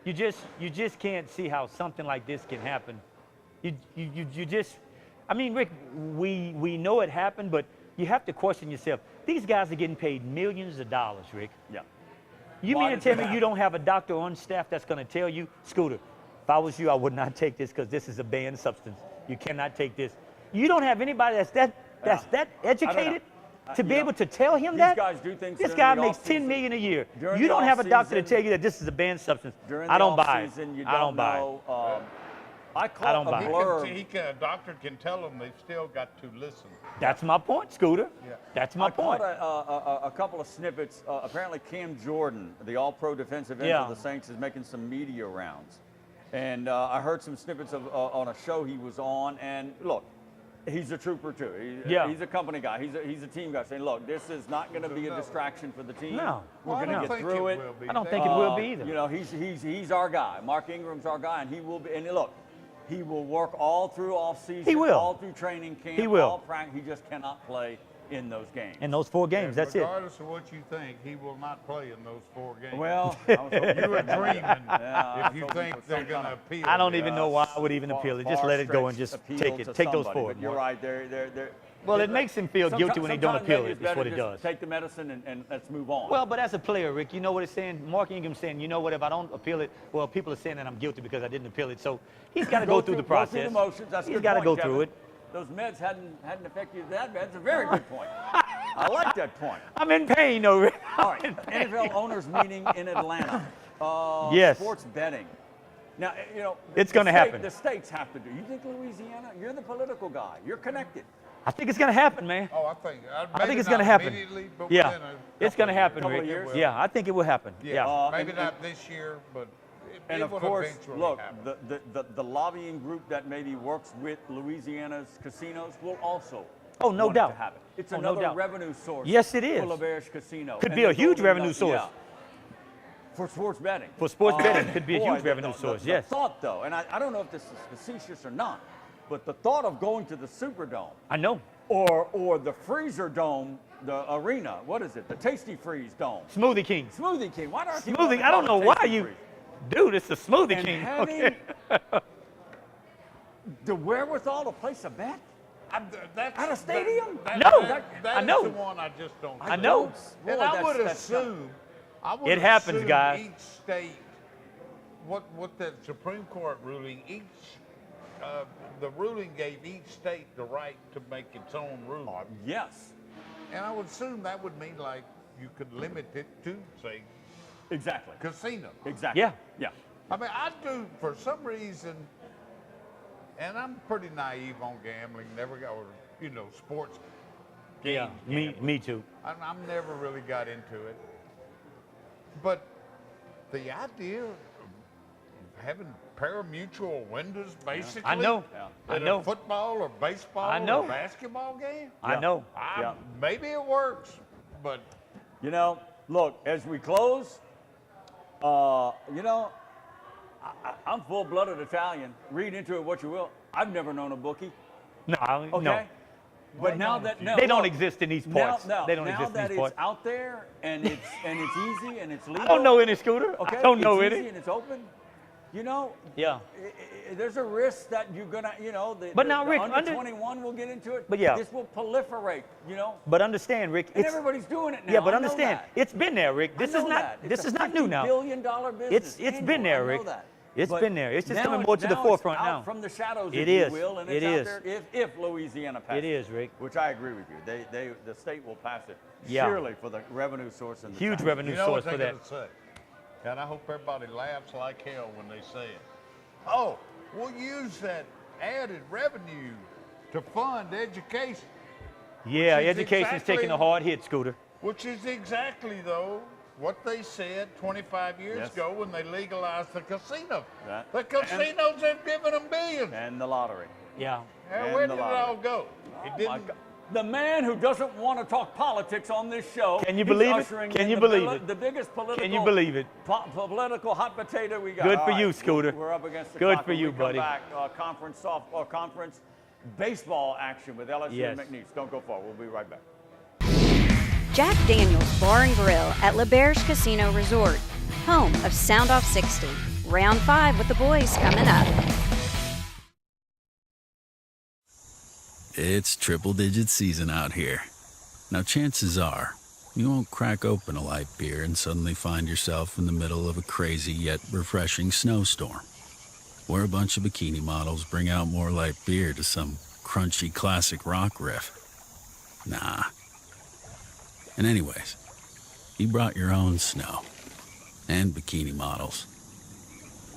You just can't see how something like this can happen. You just, I mean, Rick, we know it happened, but you have to question yourself. These guys are getting paid millions of dollars, Rick. Yeah. You Why mean to does tell it me happen? you don't have a doctor on staff that's going to tell you, Scooter, if I was you, I would not take this because this is a banned substance. You cannot take this. You don't have anybody that's that educated to be able to tell him These that. guys do things This during guy the makes $10 off-season. million a year. During You the don't have a doctor to off-season- tell you that this is a banned substance. During I the don't buy it. off-season, you I don't buy it. know. I caught don't buy a it. blurb. A doctor can tell them they've still got to listen. That's my point, Scooter. Yeah. That's my I point. caught a couple of snippets. Apparently, Cam Jordan, the All-Pro defensive end Yeah. for the Saints, is making some media rounds, and I heard some snippets of on a show he was on. And look, He's a trooper too. He's a company guy. He's a team guy saying, look, this is not going to be a distraction for the team. No. We're going to get through it. I don't think it will be either. You know, he's our guy. Mark Ingram's our guy, and he will be. And look, he will work all through off season. He will. All through training camp. He will. All practice. He just cannot play in those games. In those 4 games, that's it. Regardless of what you think, he will not play in those 4 games. Well, I was hoping you were dreaming Yeah, if you think they're going to appeal. I don't even know why I would even appeal it. Just let it go and just take it. Take those forward. You're right. Well, it makes him feel guilty when they don't appeal it. That's what it does. Take the medicine and let's move on. Well, but as a player, Rick, you know what it's saying? Mark Ingram's saying, you know what, if I don't appeal it, well, people are saying that I'm guilty because I didn't appeal it. So he's got to go through the process. Go through the motions. That's he's got to go through it. Those meds hadn't affected you that bad. That's a very good point. I like that point. I'm in pain, though, Rick. All right, NFL owners meeting in Atlanta. Yes. Sports betting. Now, you know, it's going to happen. The states have to do. You think Louisiana? You're the political guy. You're connected. I think it's going to happen, man. Oh, I think it's going to happen. But yeah, it's going to happen, Rick. Years? Yeah, I think it will happen. Yeah. Maybe not this year, but and it of will course, eventually look, happen. the lobbying group that maybe works with Louisiana's casinos will also no want doubt. it to happen. It's no another doubt. revenue source. Yes, it is. For LaBerge Casino. Could And be a the huge Golden revenue Knights- source. Yeah. For sports betting. For sports betting, could be a boy, huge revenue source, yes. The thought, though, and I don't know if this is facetious or not, but the thought of going to the Superdome. I know. Or the Freezer Dome, the arena. What is it? The Tasty Freeze Dome. Smoothie King. Smoothie King. Why do I keep Smoothie. I don't know why you. Dude, it's the Smoothie King. Having the wherewithal to place a bet at a stadium? I know. That's the one I just don't. I know. And I would assume. It happens, guys. Each state, what the Supreme Court ruling, the ruling gave each state the right to make its own ruling. Yes. And I would assume that would mean like you could limit it to, say, exactly, casino. Exactly. Yeah. I mean, I do for some reason, and I'm pretty naive on gambling. Never got, sports. Yeah. Me too. I'm never really got into it. But the idea of having pari-mutuel windows, basically. I know. I know. Football or baseball or basketball game. I know. Maybe it works, but. Look, as we close, I'm full-blooded Italian. Read into it what you will. I've never known a bookie. No. Okay. No. But now that they don't exist in these parts. They don't exist in these parts. Now that it's out there and it's easy and it's legal. I don't know any, Scooter. Okay. I don't know it's any. Easy and it's open. Yeah. There's a risk that you're gonna, But now, Rick, under 21 will get into it. But yeah. This will proliferate. But understand, Rick. And everybody's doing it now. Yeah, but I know understand, that. it's been there, Rick. This is not new now. $50 billion business. It's been there, Rick. It's been there. It's just coming more to the forefront now. From the shadows, it if is. you will, and it's out there if Louisiana passes. It is, Rick. Which I agree with you. The state will pass it. Yeah. Surely for the revenue source and the huge tax. revenue source for that. Say? And I hope everybody laughs like hell when they say it. Oh, we'll use that added revenue to fund education. Yeah, education's taking a hard hit, Scooter. Which is exactly, though, what they said 25 years ago when they legalized the casino. The casinos have given them billions. And the lottery. Yeah. And where did it all go? It didn't. The man who doesn't want to talk politics on this show. Can you believe it? Can you believe it? The biggest political. Can you believe it? Political hot potato we got. Good for you, Scooter. We're up against the Good clock for when you, we come buddy. Back, conference baseball action with LSU and McNeese. Don't go far. We'll be right back. Jack Daniel's Bar and Grill at LaBerge Casino Resort, home of Soundoff60. Round 5 with the boys coming up. It's triple-digit season out here. Now, chances are, you won't crack open a light beer and suddenly find yourself in the middle of a crazy yet refreshing snowstorm, where a bunch of bikini models bring out more light beer to some crunchy classic rock riff. Nah. And anyways, you brought your own snow, and bikini models,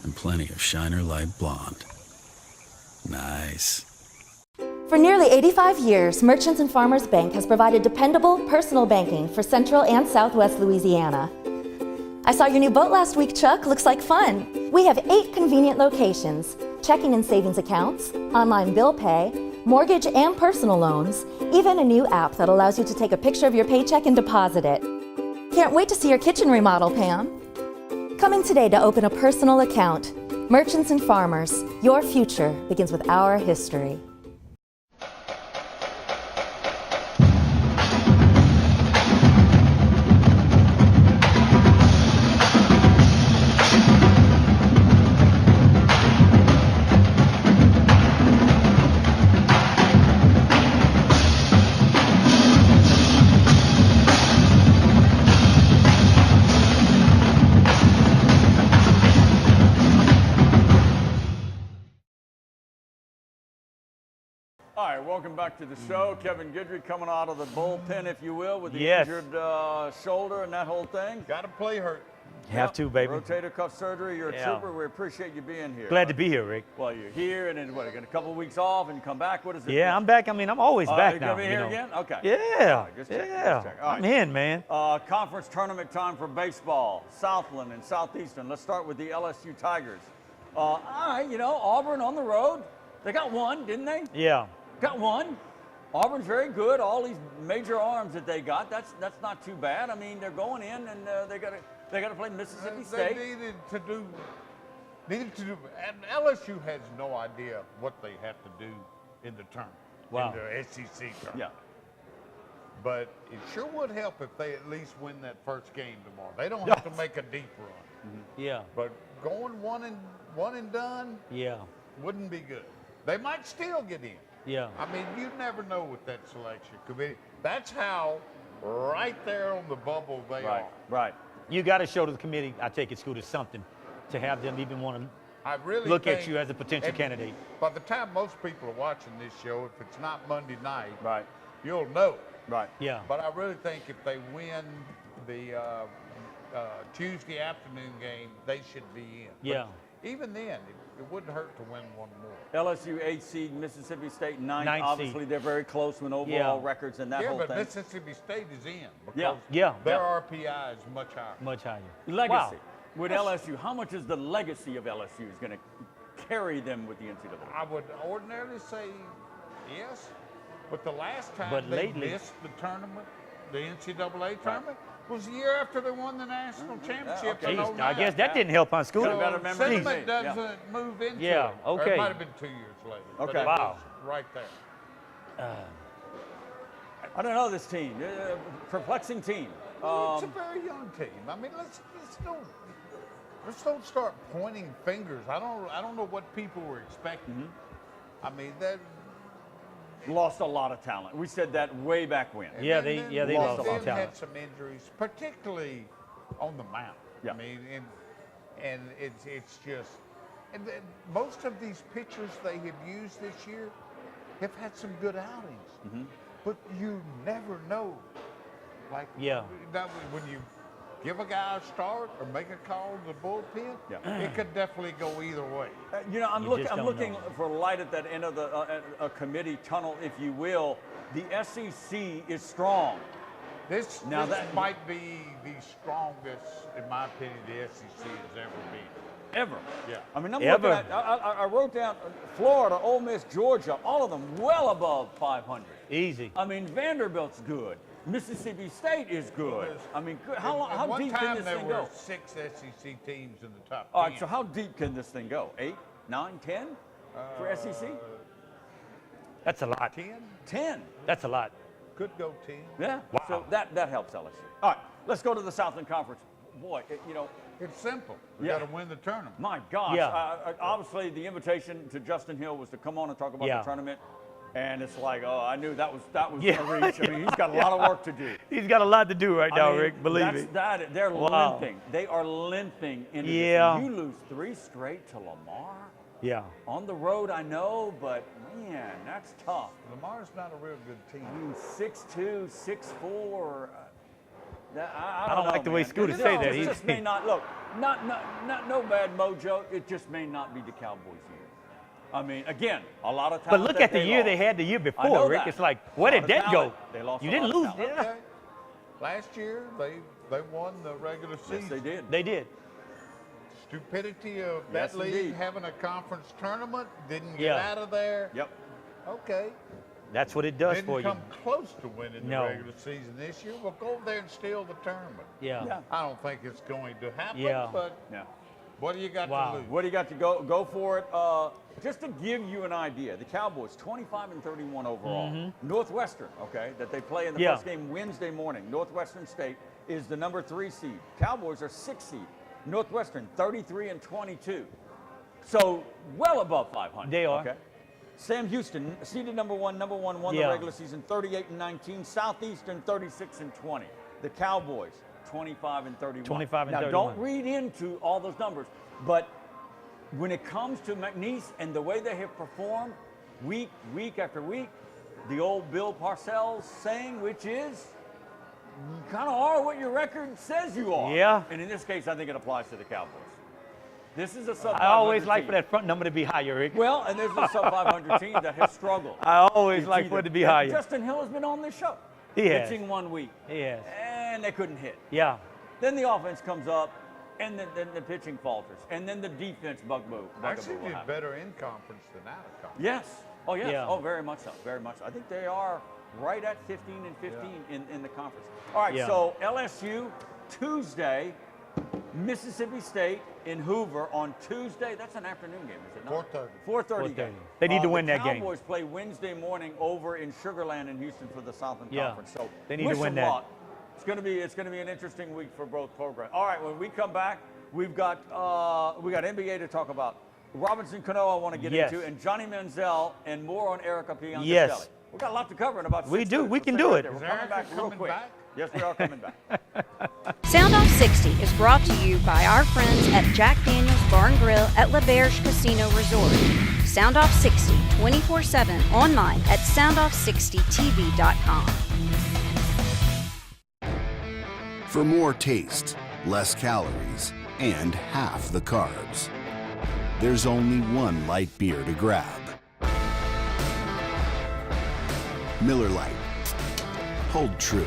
and plenty of Shiner Light Blonde. Nice. For nearly 85 years, Merchants and Farmers Bank has provided dependable personal banking for Central and Southwest Louisiana. I saw your new boat last week, Chuck. Looks like fun. We have 8 convenient locations, checking and savings accounts, online bill pay, mortgage and personal loans, even a new app that allows you to take a picture of your paycheck and deposit it. Can't wait to see your kitchen remodel, Pam. Coming today to open a personal account. Merchants and Farmers, your future begins with our history. All right, welcome back to the show. Kevin Guidry coming out of the bullpen, if you will, with the Yes. injured shoulder and that whole thing. Got to play hurt. Have to, baby. Rotator cuff surgery. You're a Yeah. trooper. We appreciate you being here. Glad to be here, Rick. Well, you're here, and then what? Got a couple of weeks off, and come back. What is it? Yeah, I'm back. I mean, I'm always back you're now. gonna be here you know. again? Okay. Yeah, All right, just checking, yeah. just checking. All I'm right. in, man. Conference tournament time for baseball. Southland and Southeastern. Let's start with the LSU Tigers. All right, Auburn on the road. They got one, didn't they? Yeah. Got one. Auburn's very good. All these major arms that they got, that's not too bad. I mean, they're going in and they got to play Mississippi State. They needed to do. And LSU has no idea what they have to do in the tournament. Wow. In the SEC tournament. Yeah. But it sure would help if they at least win that first game tomorrow. They don't have to make a deep run. Yeah. But going one and done Yeah. wouldn't be good. They might still get in. Yeah. I mean, you never know with that selection committee. That's how right there on the bubble they are. Right. You got to show to the committee, I take it, Scooter, something to have them even want to I really look think, at you as a potential and candidate. By the time most people are watching this show, if it's not Monday night, Right. you'll know. Right. Yeah. But I really think if they win the Tuesday afternoon game, they should be in. Yeah. But even then, it wouldn't hurt to win one more. LSU 8 seed, Mississippi State 9. Ninth Obviously, seed. they're very close with overall records and that Yeah, whole but thing. Mississippi State is in because Yeah. their RPI is much higher. Much higher. Legacy. Wow. With LSU, how much is the legacy of LSU is going to carry them with the NCAA? I would ordinarily say yes, but the last time But they lately- missed the tournament, the NCAA tournament, was the year after they won the national championship. okay. in Jeez, 09. I guess that didn't help on Scooter. Got a better memory than me. Sentiment doesn't move into Yeah, it. Or okay. it might have been 2 years later. but Okay. it Wow. was right there. I don't know this team. Perplexing team. It's a very young team. I mean, let's don't start pointing fingers. I don't know what people were expecting. I mean, that Lost a lot of talent. We said that way back when. Yeah, and they then lost a lot of then talent. had some injuries, particularly on the mound. Yeah. I mean, and it's just, and then most of these pitchers they have used this year have had some good outings, but you never know. Like when you give a guy a start or make a call to the bullpen, it could definitely go either way. I'm You looking. just I'm don't looking know. for light at that end of the committee tunnel, if you will. The SEC is strong. This that- might be the strongest, in my opinion, the SEC has ever been. Ever. Yeah. I mean, I'm Ever. looking at. I wrote down Florida, Ole Miss, Georgia, all of them well above 500. Easy. I mean, Vanderbilt's good. Mississippi State is good. I mean, how At deep one can time this there thing were go? 6 SEC teams in the top 10. All right, so how deep can this thing go? 8, 9, 10 for SEC? That's a lot. 10 10. That's a lot. could go 10. Yeah. Wow. So that helps LSU. All right, let's go to the Southland Conference. Boy, It's simple. We Yeah. got to win the tournament. my gosh. Yeah. Obviously, the invitation to Justin Hill was to come on and talk about Yeah. the tournament. And it's like, oh, I knew that was Yeah. a reach. I mean, he's got a lot of work to do. He's got a lot to do right now, I mean, Rick. Believe me. They're Wow. limping. They are limping into Yeah. this. You lose 3 straight to Lamar. Yeah. On the road, I know, but man, that's tough. Lamar's not a real good team. I mean, 6'2", 6'4". I don't like the way man. Scooter It say that. just may not look. Not no bad mojo. It just may not be the Cowboys' year. I mean, again, a lot of But talent. look that at the year lost. they had the year I know before, Rick. that. It's like, where A lot did of that go? talent. They lost You a didn't lot of lose. talent. Yeah. Okay. Last year, they won the regular season. Yes, they did. They did. Stupidity of Yes, that league indeed. having a conference tournament, didn't get Yeah. out of there. Yep. Okay. That's what it does Didn't for you. come close to winning No. the regular season this year. Well, go over there and steal the tournament. Yeah. I don't think it's going to happen, Yeah. but Yeah. what do you got Wow. to lose? What do you got to go for it? Just to give you an idea, the Cowboys 25-31 overall. Northwestern, okay, that they play in the Yeah. first game Wednesday morning. Northwestern State is the number 3 seed. Cowboys are 6 seed. Northwestern 33-22. So well above 500. They are. Okay. Sam Houston, seeded number one won the Yeah. regular season 38-19. Southeastern 36-20. The Cowboys 25-31. 25 and now 31. don't read into all those numbers, but when it comes to McNeese and the way they have performed week after week, the old Bill Parcells saying, which is, you kind of are what your record says you are. Yeah. And in this case, I think it applies to the Cowboys. This is a sub-500 I always like team. for that front number to be higher, Rick. Well, and there's a sub-500 team that has struggled. I always It's like for it to be higher. Justin Hill has been on this show. He has. Pitching 1 week. He has. And they couldn't hit. Yeah. Then the offense comes up, and then the pitching falters. And then the defense bugaboo Actually will did happen. better in conference than out of conference. Yes. Oh, yes. Yeah. Oh, very much so. Very much so. I think they are right at 15-15 in the conference. All right, Yeah. so LSU, Tuesday, Mississippi State in Hoover on Tuesday. That's an afternoon game, is it not? 4:30. 4:30 game. 4:30. They need to win that the game. Cowboys play Wednesday morning over in Sugar Land in Houston for the Southland Yeah. Conference. So They need to wish win them that. luck. It's going to be an interesting week for both programs. All right, when we come back, we got NBA to talk about. Robinson Cano I want to get Yes. into, and Johnny Manziel, and more on Erica Piancastelli. Yes. We've got a lot to cover in about 6 We do. minutes. We We'll can stay do right it. there. We're Is coming Erica back real coming quick. back? Yes, we are coming back. Sound Off 60 is brought to you by our friends at Jack Daniel's Bar and Grill at La Berge Casino Resort. Sound Off 60 24/7 online at soundoff60tv.com. For more taste, less calories, and half the carbs, there's only one light beer to grab. Miller Lite. Hold true.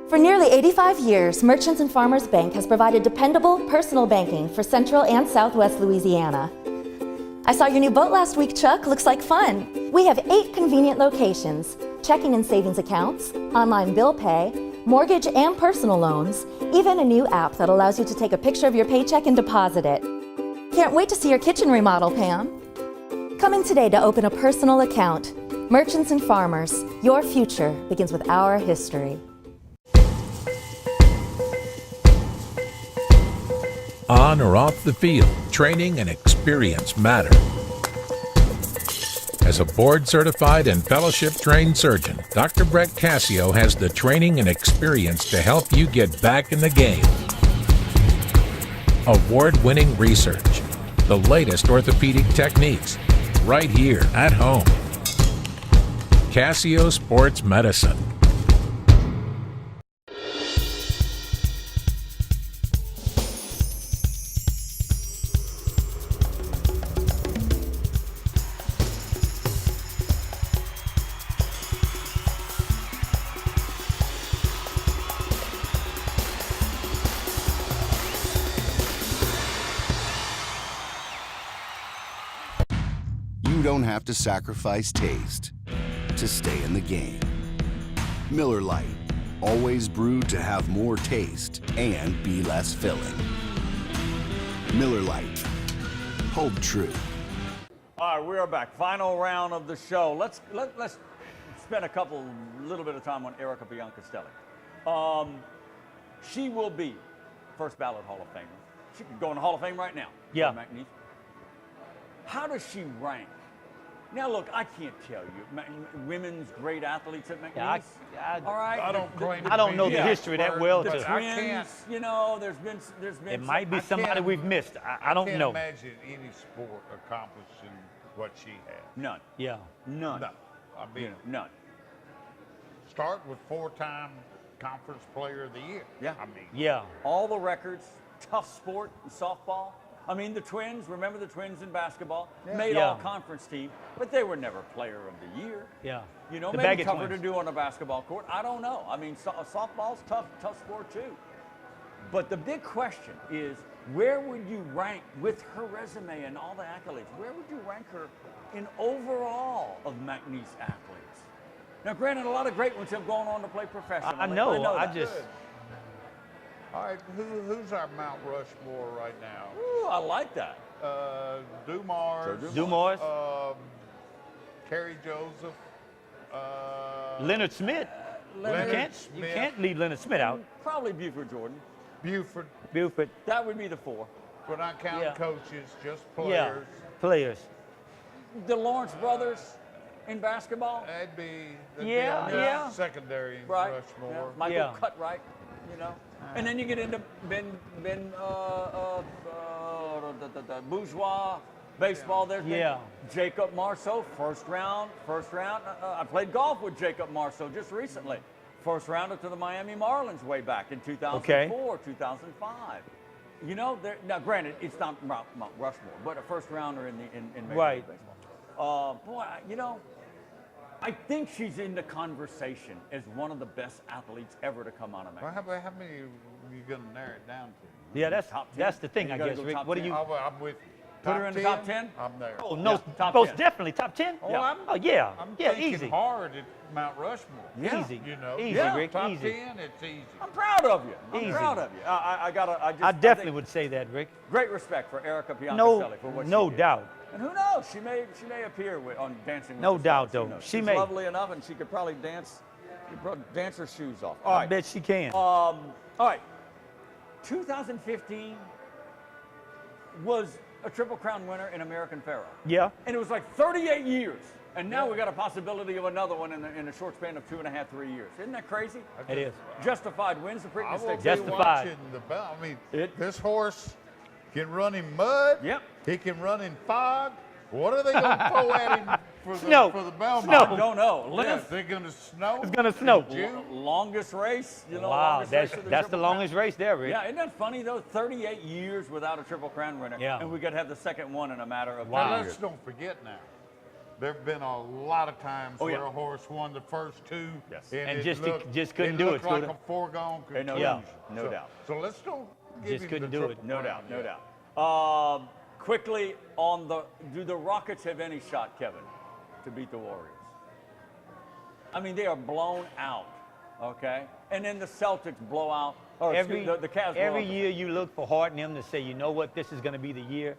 For nearly 85 years, Merchants and Farmers Bank has provided dependable personal banking for Central and Southwest Louisiana. I saw your new boat last week, Chuck. Looks like fun. We have 8 convenient locations, checking and savings accounts, online bill pay, mortgage and personal loans, even a new app that allows you to take a picture of your paycheck and deposit it. Can't wait to see your kitchen remodel, Pam. Come in today to open a personal account. Merchants and Farmers, your future begins with our history. On or off the field, training and experience matter. As a board-certified and fellowship-trained surgeon, Dr. Brett Cassio has the training and experience to help you get back in the game. Award-winning research, the latest orthopedic techniques, right here at home. Cassio Sports Medicine. You don't have to sacrifice taste to stay in the game. Miller Lite, always brewed to have more taste and be less filling. Miller Lite, hold true. All right, we are back. Final round of the show. Let's spend a little bit of time on Erica Piancastelli. She will be first ballot Hall of Famer. She could go in the Hall of Fame right now. Yeah. McNeese. How does she rank? Now, look, I can't tell you. Women's great athletes at McNeese. All right. I don't claim I don't know the Yeah. history that well. The To, I can't- twins, you know, there's been. it might be I somebody can't- we've missed. I don't can't know. imagine any sport accomplishing what she has. None. Yeah. None. No. I mean, None. start with 4-time conference player of the year. Yeah. I mean, Yeah. All the records, tough sport in softball. I mean, the Twins, remember the Twins in basketball? Made Yeah. all conference team, but they were never player of the year. Yeah. You know, The maybe Baggett tougher twins. to do on a basketball court. I don't know. I mean, softball's tough sport too. But the big question is, where would you rank, with her resume and all the accolades, where would you rank her in overall of McNeese athletes? Now, granted, a lot of great ones have gone on to play professionally. I know. I that. just. Good. All right, who's our Mount Rushmore right now? Ooh, I like that. Dumars. Dumars. Kerry Joseph. Leonard Smith. You can't leave Leonard Smith out. Probably Buford Jordan. Buford. That would be the 4. We're not counting coaches, just Yeah, players. players. The Lawrence brothers in basketball. That'd be Yeah. secondary Right. Rushmore. Yeah. Michael Cutright, you know. And then you get into bourgeois baseball. There's been Jacob Marceau, first round. I played golf with Jacob Marceau just recently. First rounder to the Miami Marlins way back in 2004, 2005. You know, now granted, it's not Mount Rushmore, but a first rounder in Major League Baseball. Boy, you know, I think she's in the conversation as one of the best athletes ever to come out of Mexico. Well, how many are you going to narrow it down to? Yeah, that's the thing, I guess, Rick. What do you I'm with you. Put her in the top 10? I'm there. Oh, no, top most 10. Definitely top 10. Oh, yeah. I'm yeah, thinking easy. hard at Mount Rushmore. Yeah. Easy. You know, Easy, Rick. top Easy. 10, it's easy. I'm proud of you. I'm Easy. proud of you. I definitely would say that, Rick. Great respect for Erica Piancastelli for what No she did. doubt. And who knows? She may appear on Dancing with No the doubt, Stars. Who though. knows? She She's may. lovely enough, and she could probably dance. She could probably dance her shoes off. All I right. bet she can. All right. 2015 was a Triple Crown winner in American Pharoah. Yeah. And it was like 38 years. And now we got a possibility of another one in a short span of 2.5, 3 years. Isn't that crazy? It is. Justified wins the I Preakness will Stakes. be Justified. watching the bell. I mean, It- this horse can run in mud. Yep. He can run in fog. What are they going to throw at him for the Snow. Belmont? Snow. I don't know. Yeah, Length, is it going to snow? It's gonna snow. June? longest race. You know, Wow, longest race that's of the the Triple Crown. longest race there, Rick. Yeah, isn't that funny though? 38 years without a Triple Crown winner. Yeah. And we could have the second one in a matter of Wow. 2 Now, years. let's don't forget now. There have been a lot of times Oh, yeah. where a horse won the first 2. Yes. And it just looked, couldn't do looked it, like Scooter. a foregone Hey, no conclusion. doubt. No doubt. So let's don't give Just him couldn't the do it. Triple No Crown doubt, no yet. doubt. Quickly on do the Rockets have any shot, Kevin, to beat the Warriors? I mean, they are blown out, okay? And then the Celtics blow out, or Every excuse, the Cavs blow every out. year you look for Hart and them to say, you know what, this is going to be the year.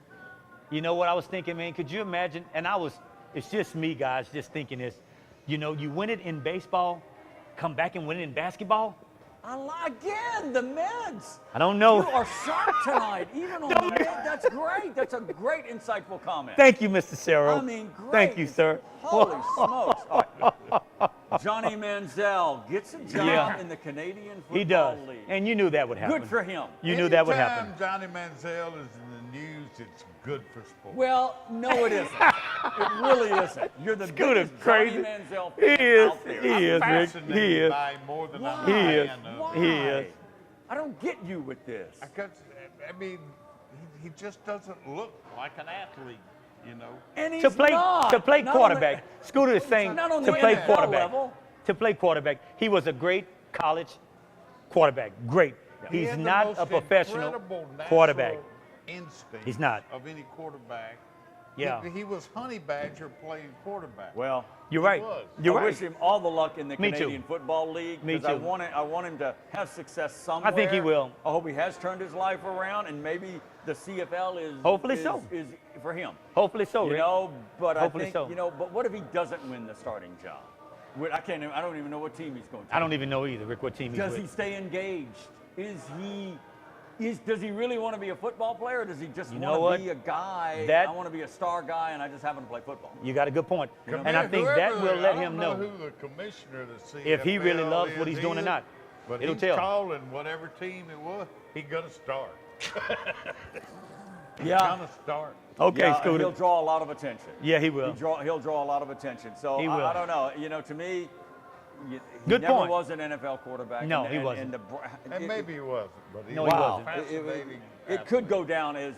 You know what I was thinking, man? Could you imagine? And it's just me, guys, just thinking this. You know, you win it in baseball, come back and win it in basketball. Again, the Meds. I don't know. You are sharp tonight, even on the Meds. That's great. That's a great, insightful comment. Thank you, Mr. Cerro. I mean, great. Thank you, sir. Holy smokes. All right. Johnny Manziel gets a job Yeah. in the Canadian Football He does. League. And you knew that would happen. Good for him. You knew that would Anytime happen. Johnny Manziel is in the news, it's good for sports. Well, no, it isn't. It really isn't. You're the Scooter's biggest crazy. Johnny Manziel He fan is. out there. He is, Rick. Fascinated He is. by him more than I'm He a is. fan of. Why? He is. I don't get you with this. Because, I mean, he just doesn't look like an athlete, you know. And he's To play not. quarterback. Not on Scooter is saying not on to the play NFL quarterback. level. To play quarterback. He was a great college quarterback. Great. He He's had the not most a professional incredible natural quarterback. Instinct He's not. of any quarterback. Yeah. He was Honey Badger playing quarterback. Well, You're right. was. You're I right. wish him all the luck in the Me too. Canadian Football League. Me 'cause I too. want him to have success somewhere. I think he will. I hope he has turned his life around, and maybe the CFL is Hopefully so. is for him. Hopefully so, You Rick. know, but Hopefully I think so. you know. But what if he doesn't win the starting job? I don't even know what team he's going to. I don't even know either, Rick, what team he's Does with. he stay engaged? Does he really want to be a football player, or does he just You know want what? to be a guy? That- I want to be a star guy, and I just happen to play football. You got a good point. You know? And I think that will let him know know who the commissioner of the CFL if he really loves what he's doing or is, not. But It'll he's tell. calling whatever team it was, he's going to start. Yeah. Going to start. Okay, Yeah, Scooter. he'll draw a lot of attention. Yeah, he will. He'll draw a lot of attention. So He will. I don't know. You know, to me, he Good never point. was an NFL quarterback. No, and, he and, wasn't. And maybe he wasn't, but he No, was he a wasn't. fascinating it could go down as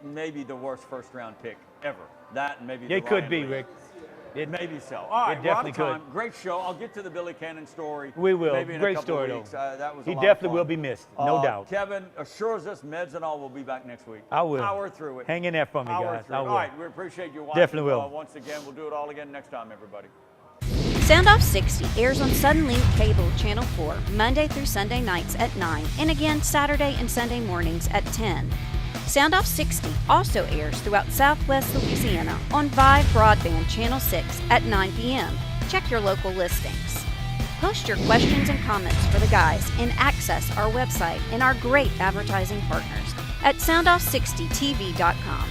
maybe the worst first-round pick ever. That and maybe the It could Ryan be, Leaf. Rick. Maybe so. All right, it definitely we're out of time. could. Great show. I'll get to the Billy Cannon story. We will. Maybe in Great a couple story, of weeks. though. That was He a lot definitely of fun. will be missed, no doubt. Kevin assures us Meds and all will be back next week. I will. Power through it. Hang in there for me, Power guys. through I it. will. All right, we appreciate you watching. Definitely will. Once again, we'll do it all again next time, everybody. Sound Off 60 airs on Suddenlink Cable Channel 4 Monday through Sunday nights at 9 and again Saturday and Sunday mornings at 10. Sound Off 60 also airs throughout Southwest Louisiana on Vive Broadband Channel 6 at 9 p.m. Check your local listings. Post your questions and comments for the guys and access our website and our great advertising partners at soundoff60tv.com.